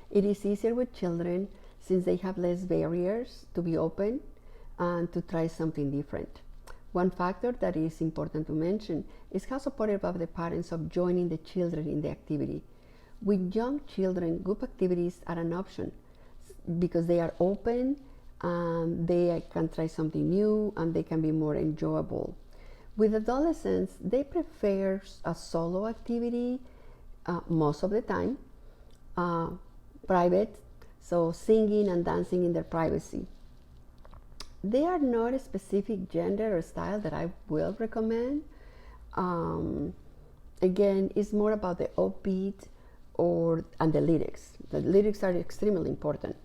It is easier with children since they have less barriers to be open and to try something different. One factor that is important to mention is how supportive are the parents of joining the children in the activity. With young children, group activities are an option because they are open and they can try something new and they can be more enjoyable. With adolescents, they prefer a solo activity most of the time, private, so singing and dancing in their privacy. They are not a specific gender or style that I will recommend. Again, it's more about the upbeat and the lyrics. The lyrics are extremely important.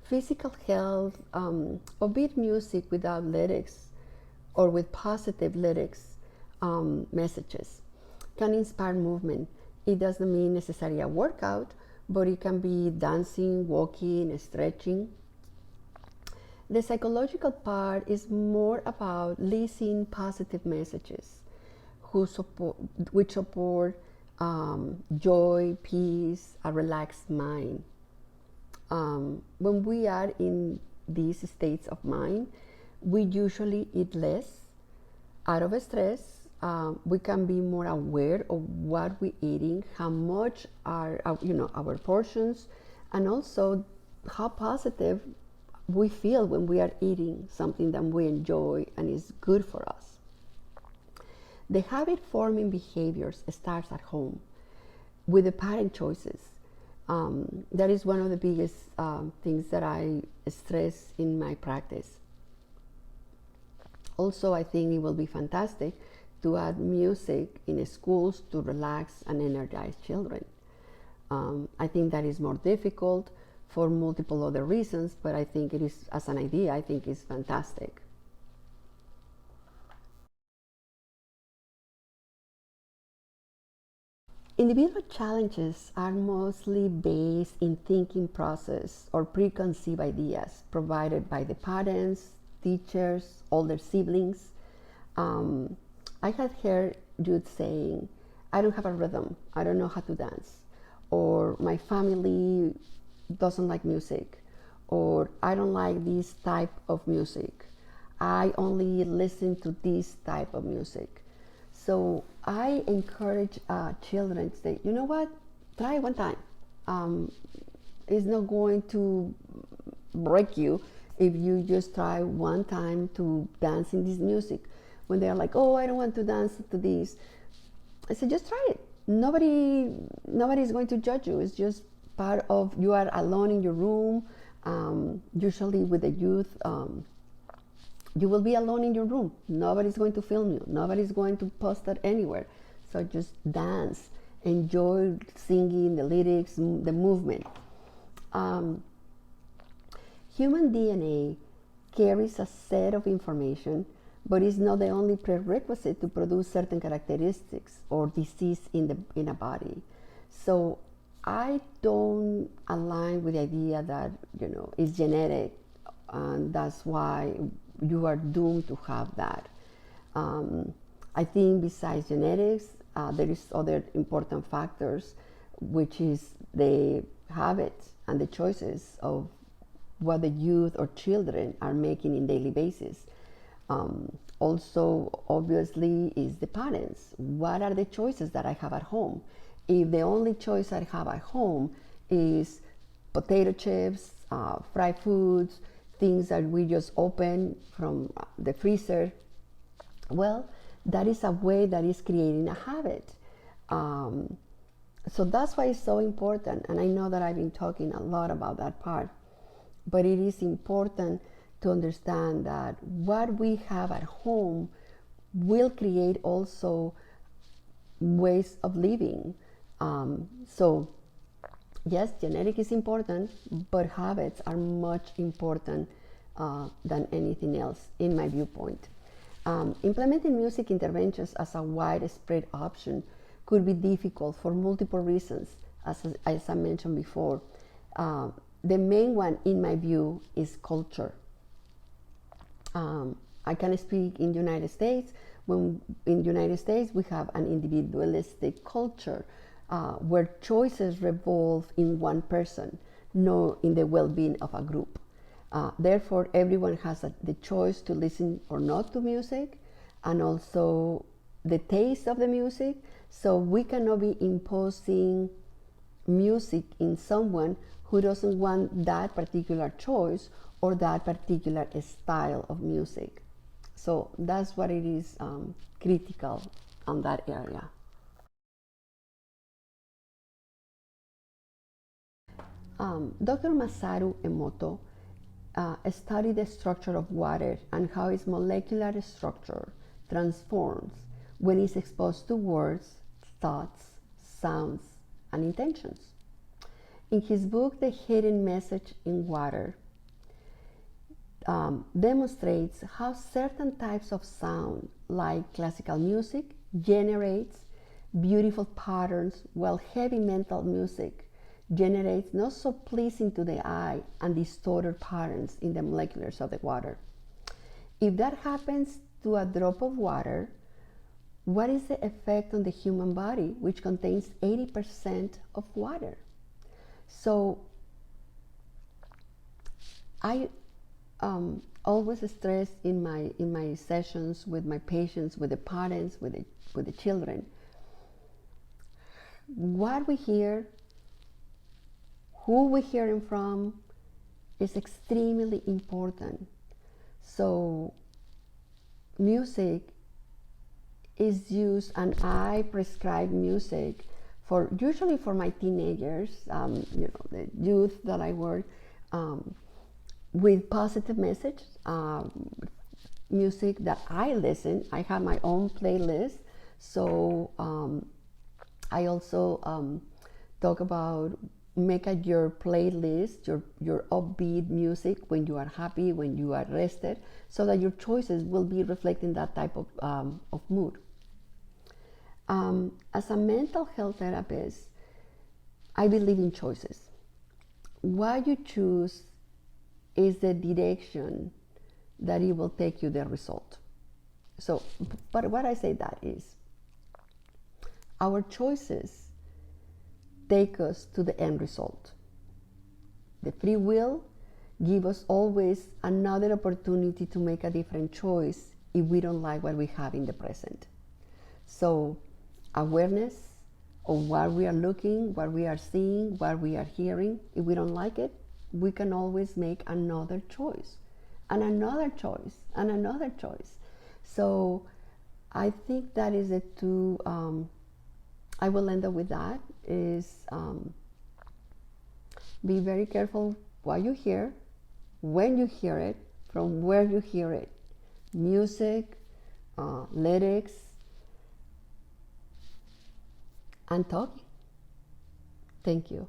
Physical health, upbeat music without lyrics or with positive lyrics messages can inspire movement. It doesn't mean necessarily a workout, but it can be dancing, walking, stretching. The psychological part is more about listening positive messages which support joy, peace, a relaxed mind. When we are in these states of mind, we usually eat less out of stress. We can be more aware of what we're eating, how much are our portions, and also how positive we feel when we are eating something that we enjoy and is good for us. The habit forming behaviors starts at home with the parent choices. That is one of the biggest things that I stress in my practice. Also, I think it will be fantastic to add music in schools to relax and energize children. I think that is more difficult for multiple other reasons, but I think it is, as an idea, I think it's fantastic. Individual challenges are mostly based in thinking process or preconceived ideas provided by the parents, teachers, older siblings. I had heard Jude saying, I don't have a rhythm, I don't know how to dance, or my family doesn't like music, or I don't like this type of music, I only listen to this type of music. So I encourage children to say, you know what, try one time. It's not going to break you if you just try one time to dance in this music. When they're like, oh, I don't want to dance to this, I said, just try it. Nobody is going to judge you. It's just part of, you are alone in your room. Usually with the youth, you will be alone in your room. Nobody's going to film you. Nobody's going to post it anywhere. So just dance, enjoy singing the lyrics, the movement. Human DNA carries a set of information, but is not the only prerequisite to produce certain characteristics or disease in a body. So I don't align with the idea that, you know, it's genetic and that's why you are doomed to have that. I think besides genetics, there is other important factors, which is the habits and the choices of what the youth or children are making in daily basis. Also, obviously, is the parents. What are the choices that I have at home? If the only choice I have at home is potato chips, fried foods, things that we just open from the freezer, well, that is a way that is creating a habit. So that's why it's so important. And I know that I've been talking a lot about that part, but it is important to understand that what we have at home will create also ways of living. So yes, genetic is important, but habits are much important than anything else, in my viewpoint. Implementing music interventions as a widespread option could be difficult for multiple reasons, as I mentioned before. The main one, in my view, is culture. I can speak in the United States. When in the United States, we have an individualistic culture where choices revolve in one person, not in the well-being of a group. Therefore, everyone has the choice to listen or not to music, and also the taste of the music. So we cannot be imposing music in someone who doesn't want that particular choice or that particular style of music. So that's what it is critical on that area. Dr. Masaru Emoto studied the structure of water and how its molecular structure transforms when it's exposed to words, thoughts, sounds, and intentions. In his book, The Hidden Message in Water, demonstrates how certain types of sound, like classical music, generates beautiful patterns, while heavy metal music generates not so pleasing to the eye and distorted patterns in the molecules of the water. If that happens to a drop of water, what is the effect on the human body, which contains 80% of water? So I always stress in my sessions with my patients, with the parents, with the children, what we hear, who we're hearing from, is extremely important. So music is used, and I prescribe music usually for my teenagers, the youth that I work with positive message, music that I listen. I have my own playlist, so I also talk about make your playlist, your upbeat music when you are happy, when you are rested, so that your choices will be reflecting that type of mood. As a mental health therapist, I believe in choices. What you choose is the direction that it will take you the result. So, but what I say that is, Our choices take us to the end result. The free will gives us always another opportunity to make a different choice if we don't like what we have in the present. So awareness of what we are looking, what we are seeing, what we are hearing, if we don't like it, we can always make another choice, and another choice, and another choice. So I think that is it too. I will end up with that, is be very careful what you hear, when you hear it, from where you hear it. Music, lyrics, and talking. Thank you.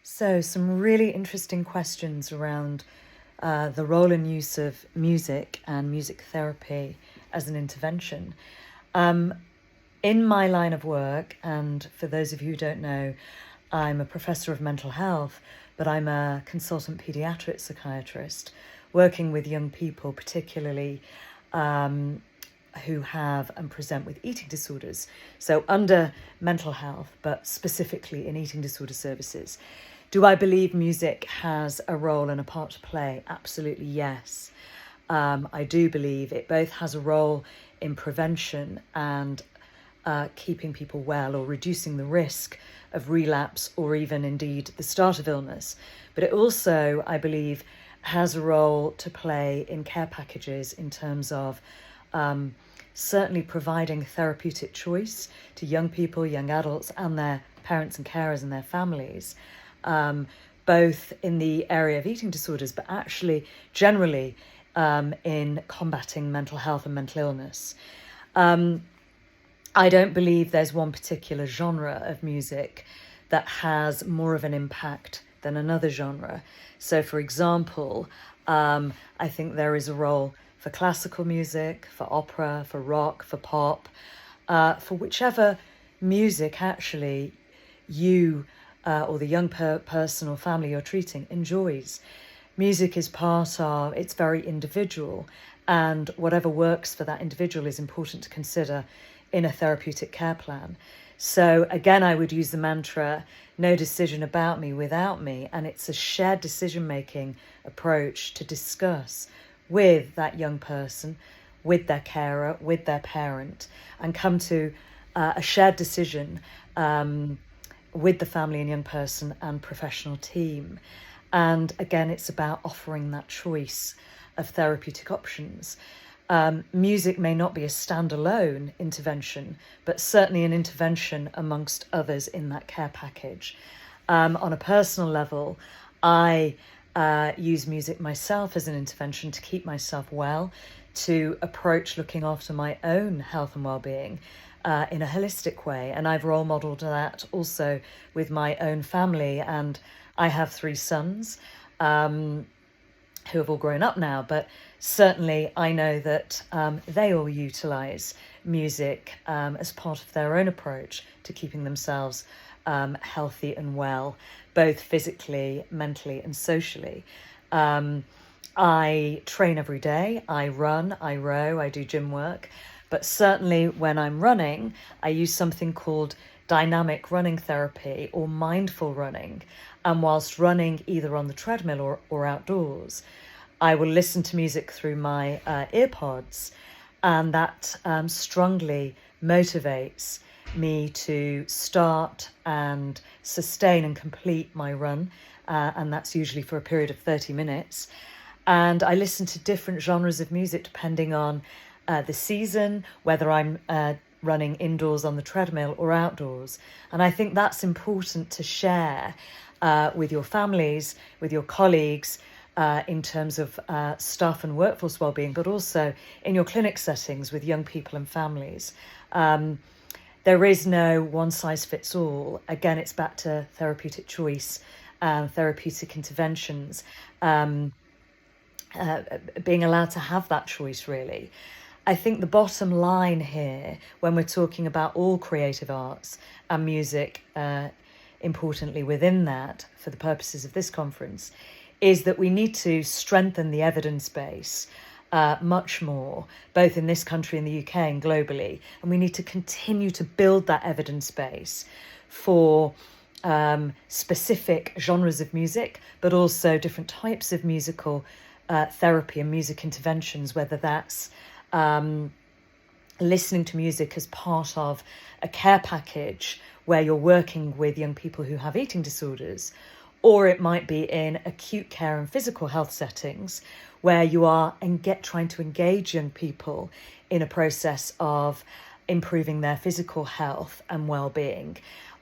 So, some really interesting questions around the role and use of music and music therapy as an intervention. In my line of work, and for those of you who don't know, I'm a professor of mental health, but I'm a consultant pediatric psychiatrist working with young people, particularly who have and present with eating disorders. So under mental health, but specifically in eating disorder services. Do I believe music has a role and a part to play? Absolutely, yes. I do believe it both has a role in prevention and keeping people well, or reducing the risk of relapse, or even indeed the start of illness. But it also, I believe, has a role to play in care packages in terms of certainly providing therapeutic choice to young people, young adults, and their parents and carers and their families, both in the area of eating disorders, but actually generally in combating mental health and mental illness. I don't believe there's one particular genre of music that has more of an impact than another genre. So, for example, I think there is a role for classical music, for opera, for rock, for pop, for whichever music actually you or the young person or family you're treating enjoys. Music is it's very individual, and whatever works for that individual is important to consider in a therapeutic care plan. So again, I would use the mantra, no decision about me without me, and it's a shared decision-making approach to discuss with that young person, with their carer, with their parent, and come to a shared decision with the family and young person and professional team. And again, it's about offering that choice of therapeutic options. Music may not be a standalone intervention, but certainly an intervention amongst others in that care package. On a personal level, I use music myself as an intervention to keep myself well, to approach looking after my own health and well-being in a holistic way. And I've role modelled that also with my own family. And I have 3 sons who have all grown up now, but certainly I know that they all utilise music as part of their own approach to keeping themselves healthy and well, both physically, mentally and socially. I train every day, I run, I row, I do gym work, but certainly when I'm running, I use something called dynamic running therapy or mindful running. And whilst running either on the treadmill or outdoors, I will listen to music through my earpods, and that strongly motivates me to start and sustain and complete my run, and that's usually for a period of 30 minutes. And I listen to different genres of music depending on the season, whether I'm running indoors on the treadmill or outdoors. And I think that's important to share with your families, with your colleagues, in terms of staff and workforce wellbeing, but also in your clinic settings with young people and families. There is no one size fits all. Again, it's back to therapeutic choice and therapeutic interventions, being allowed to have that choice, really. I think the bottom line here, when we're talking about all creative arts and music importantly within that, for the purposes of this conference, is that we need to strengthen the evidence base much more, both in this country, in the UK and globally. And we need to continue to build that evidence base for specific genres of music, but also different types of musical therapy and music interventions, whether that's listening to music as part of a care package where you're working with young people who have eating disorders, or it might be in acute care and physical health settings where you are trying to engage young people in a process of improving their physical health and well-being,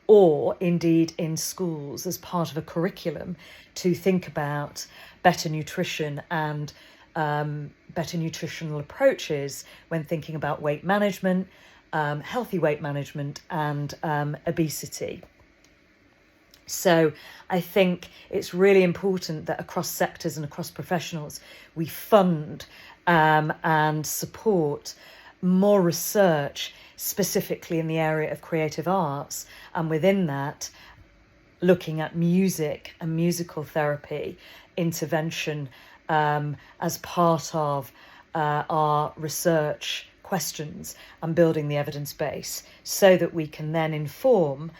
or indeed in schools as part of a curriculum to think about better nutrition and better nutritional approaches when thinking about weight management, healthy weight management, and obesity. So I think it's really important that across sectors and across professionals, we fund and support more research, specifically in the area of creative arts, and within that, looking at music and musical therapy intervention as part of our research questions and building the evidence base so that we can then inform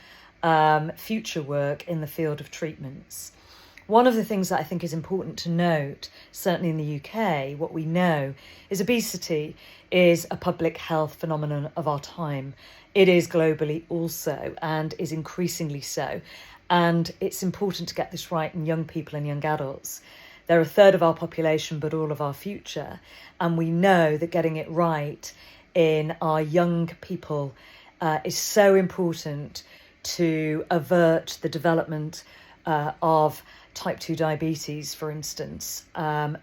future work in the field of treatments. One of the things that I think is important to note, certainly in the UK, what we know is obesity is a public health phenomenon of our time. It is globally also, and is increasingly so. And it's important to get this right in young people and young adults. They're a third of our population, but all of our future. And we know that getting it right in our young people is so important to avert the development of type 2 diabetes, for instance,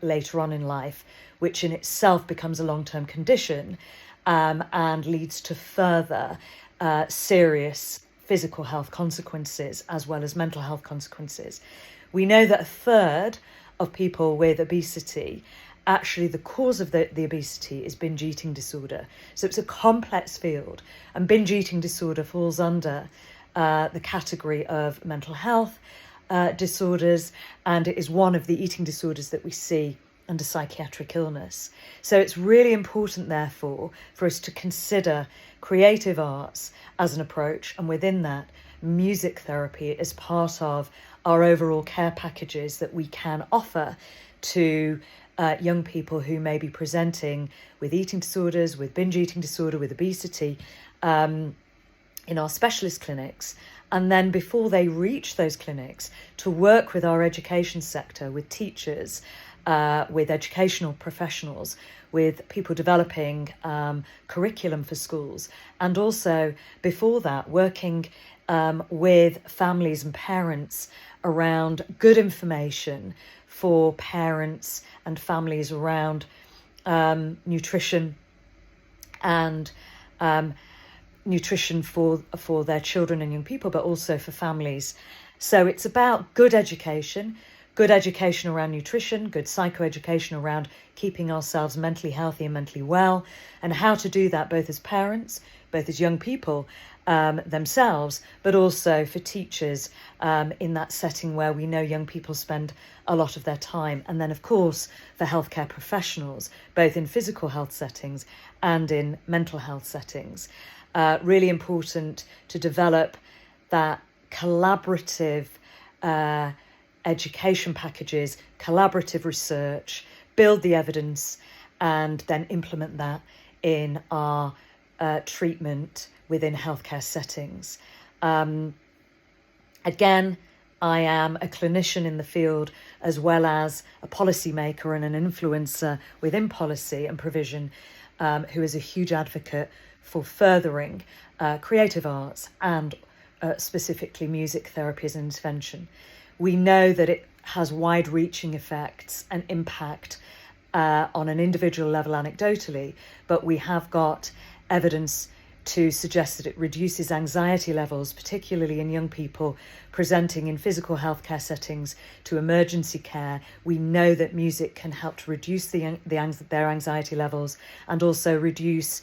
later on in life, which in itself becomes a long-term condition and leads to further serious physical health consequences as well as mental health consequences. We know that a third of people with obesity, actually the cause of the obesity is binge eating disorder. So it's a complex field, and binge eating disorder falls under the category of mental health disorders, and it is one of the eating disorders that we see under psychiatric illness. So it's really important, therefore, for us to consider creative arts as an approach, and within that, music therapy as part of our overall care packages that we can offer to young people who may be presenting with eating disorders, with binge eating disorder, with obesity, in our specialist clinics, and then before they reach those clinics, to work with our education sector, with teachers, with educational professionals, with people developing curriculum for schools, and also before that working with families and parents around good information for parents and families around nutrition and nutrition for their children and young people, but also for families. So it's about good education around nutrition, good psychoeducation around keeping ourselves mentally healthy and mentally well, and how to do that both as parents, both as young people themselves, but also for teachers in that setting where we know young people spend a lot of their time. And then, of course, for healthcare professionals, both in physical health settings and in mental health settings. Really important to develop that collaborative education packages, collaborative research, build the evidence, and then implement that in our treatment within healthcare settings. Again, I am a clinician in the field as well as a policymaker and an influencer within policy and provision who is a huge advocate for furthering creative arts and specifically music therapy as an intervention. We know that it has wide-reaching effects and impact on an individual level anecdotally, but we have got evidence to suggest that it reduces anxiety levels, particularly in young people presenting in physical healthcare settings to emergency care. We know that music can help to reduce their anxiety levels and also reduce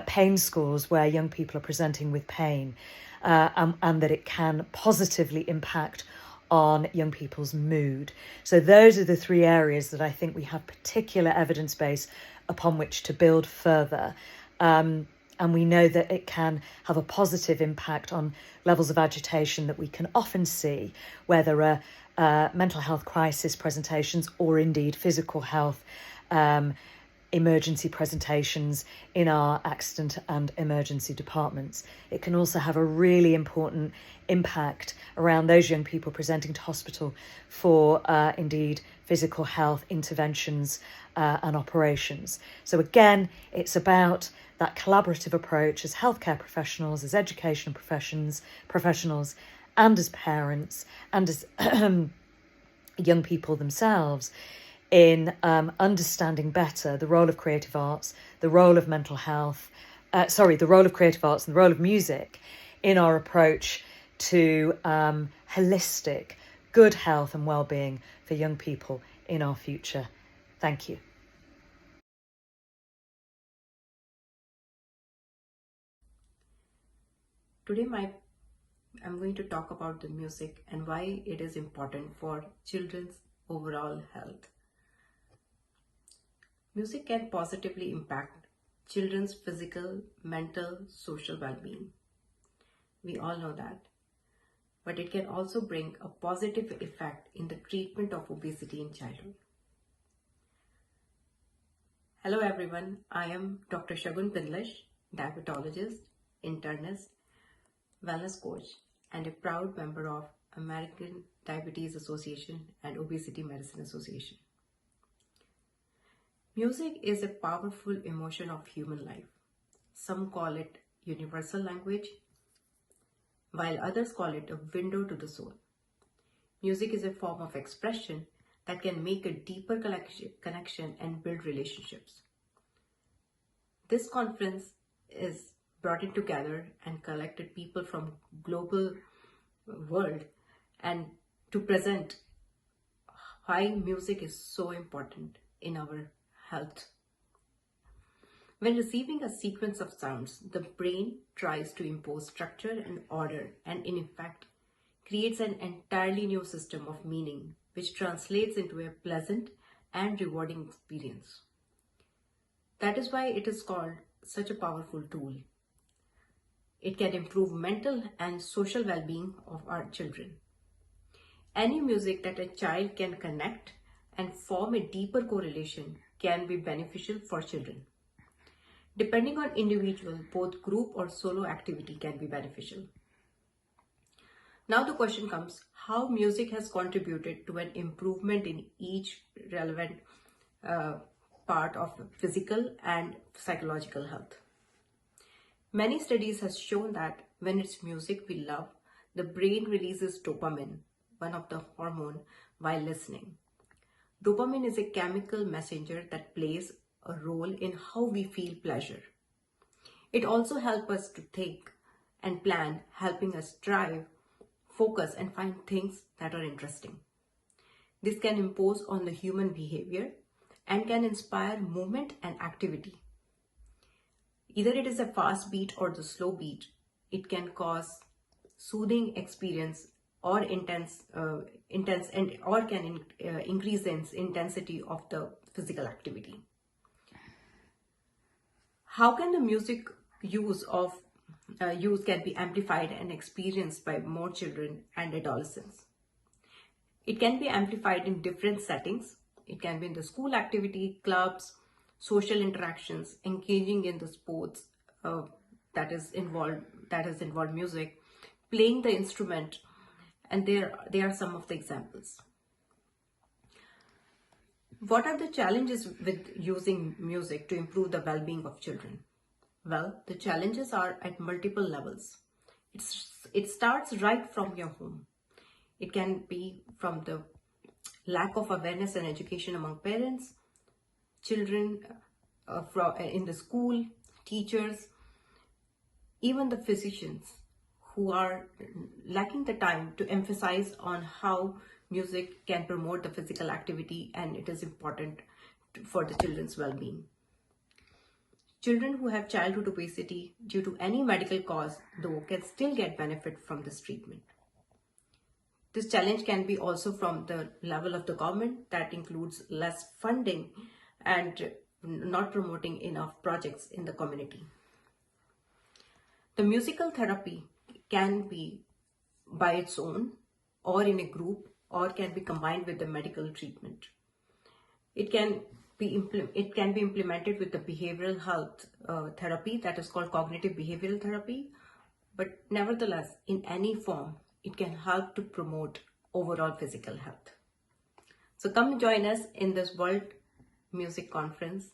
pain scores where young people are presenting with pain. and that it can positively impact on young people's mood. So those are the three areas that I think we have particular evidence base upon which to build further. And we know that it can have a positive impact on levels of agitation that we can often see, whether mental health crisis presentations or indeed physical health emergency presentations in our accident and emergency departments. It can also have a really important impact around those young people presenting to hospital for indeed physical health interventions and operations. So again, it's about that collaborative approach as healthcare professionals, as education professionals, and as parents, and as young people themselves, in understanding better the role of creative arts, the role of mental health, the role of creative arts and the role of music in our approach to holistic, good health and well-being for young people in our future. Thank you. Today I'm going to talk about the music and why it is important for children's overall health. Music can positively impact children's physical, mental, social well-being. We all know that. But it can also bring a positive effect in the treatment of obesity in childhood. Hello everyone, I am Dr. Shagun Pindlish, diabetologist, internist, wellness coach, and a proud member of American Diabetes Association and Obesity Medicine Association. Music is a powerful emotion of human life. Some call it universal language, while others call it a window to the soul. Music is a form of expression that can make a deeper connection and build relationships. This conference is brought it together and collected people from global world and to present why music is so important in our health. When receiving a sequence of sounds, the brain tries to impose structure and order and in effect creates an entirely new system of meaning which translates into a pleasant and rewarding experience. That is why it is called such a powerful tool. It can improve mental and social well-being of our children. Any music that a child can connect and form a deeper correlation can be beneficial for children. Depending on individual, both group or solo activity can be beneficial. Now the question comes, how music has contributed to an improvement in each relevant part of physical and psychological health. Many studies have shown that when it's music we love, the brain releases dopamine, one of the hormone, while listening. Dopamine is a chemical messenger that plays a role in how we feel pleasure. It also helps us to think and plan, helping us strive, focus, and find things that are interesting. This can impose on the human behavior and can inspire movement and activity. Either it is a fast beat or the slow beat, it can cause soothing experience or increase the intensity of the physical activity. How can the music use can be amplified and experienced by more children and adolescents? It can be amplified in different settings. It can be in the school activity, clubs, social interactions, engaging in the sports that has involved music, playing the instrument, and there are some of the examples. What are the challenges with using music to improve the well-being of children? Well, the challenges are at multiple levels. It starts right from your home. It can be from the lack of awareness and education among parents, children in the school, teachers, even the physicians who are lacking the time to emphasize on how music can promote the physical activity and it is important for the children's well-being. Children who have childhood obesity due to any medical cause, though, can still get benefit from this treatment. This challenge can be also from the level of the government, that includes less funding and not promoting enough projects in the community. The musical therapy can be by its own or in a group, or can be combined with the medical treatment. It can be implemented with the behavioral health therapy, that is called cognitive behavioral therapy, but nevertheless, in any form, it can help to promote overall physical health. So come join us in this World Music Conference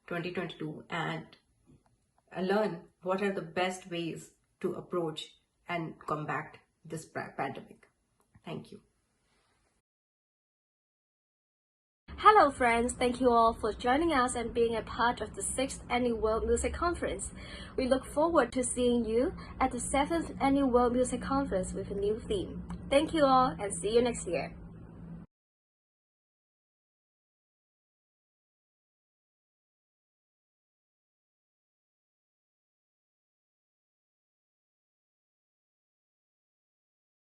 2022 and learn what are the best ways to approach and combat this pandemic. Thank you. Hello friends, thank you all for joining us and being a part of the 6th Annual World Music Conference. We look forward to seeing you at the 7th Annual World Music Conference with a new theme. Thank you all and see you next year.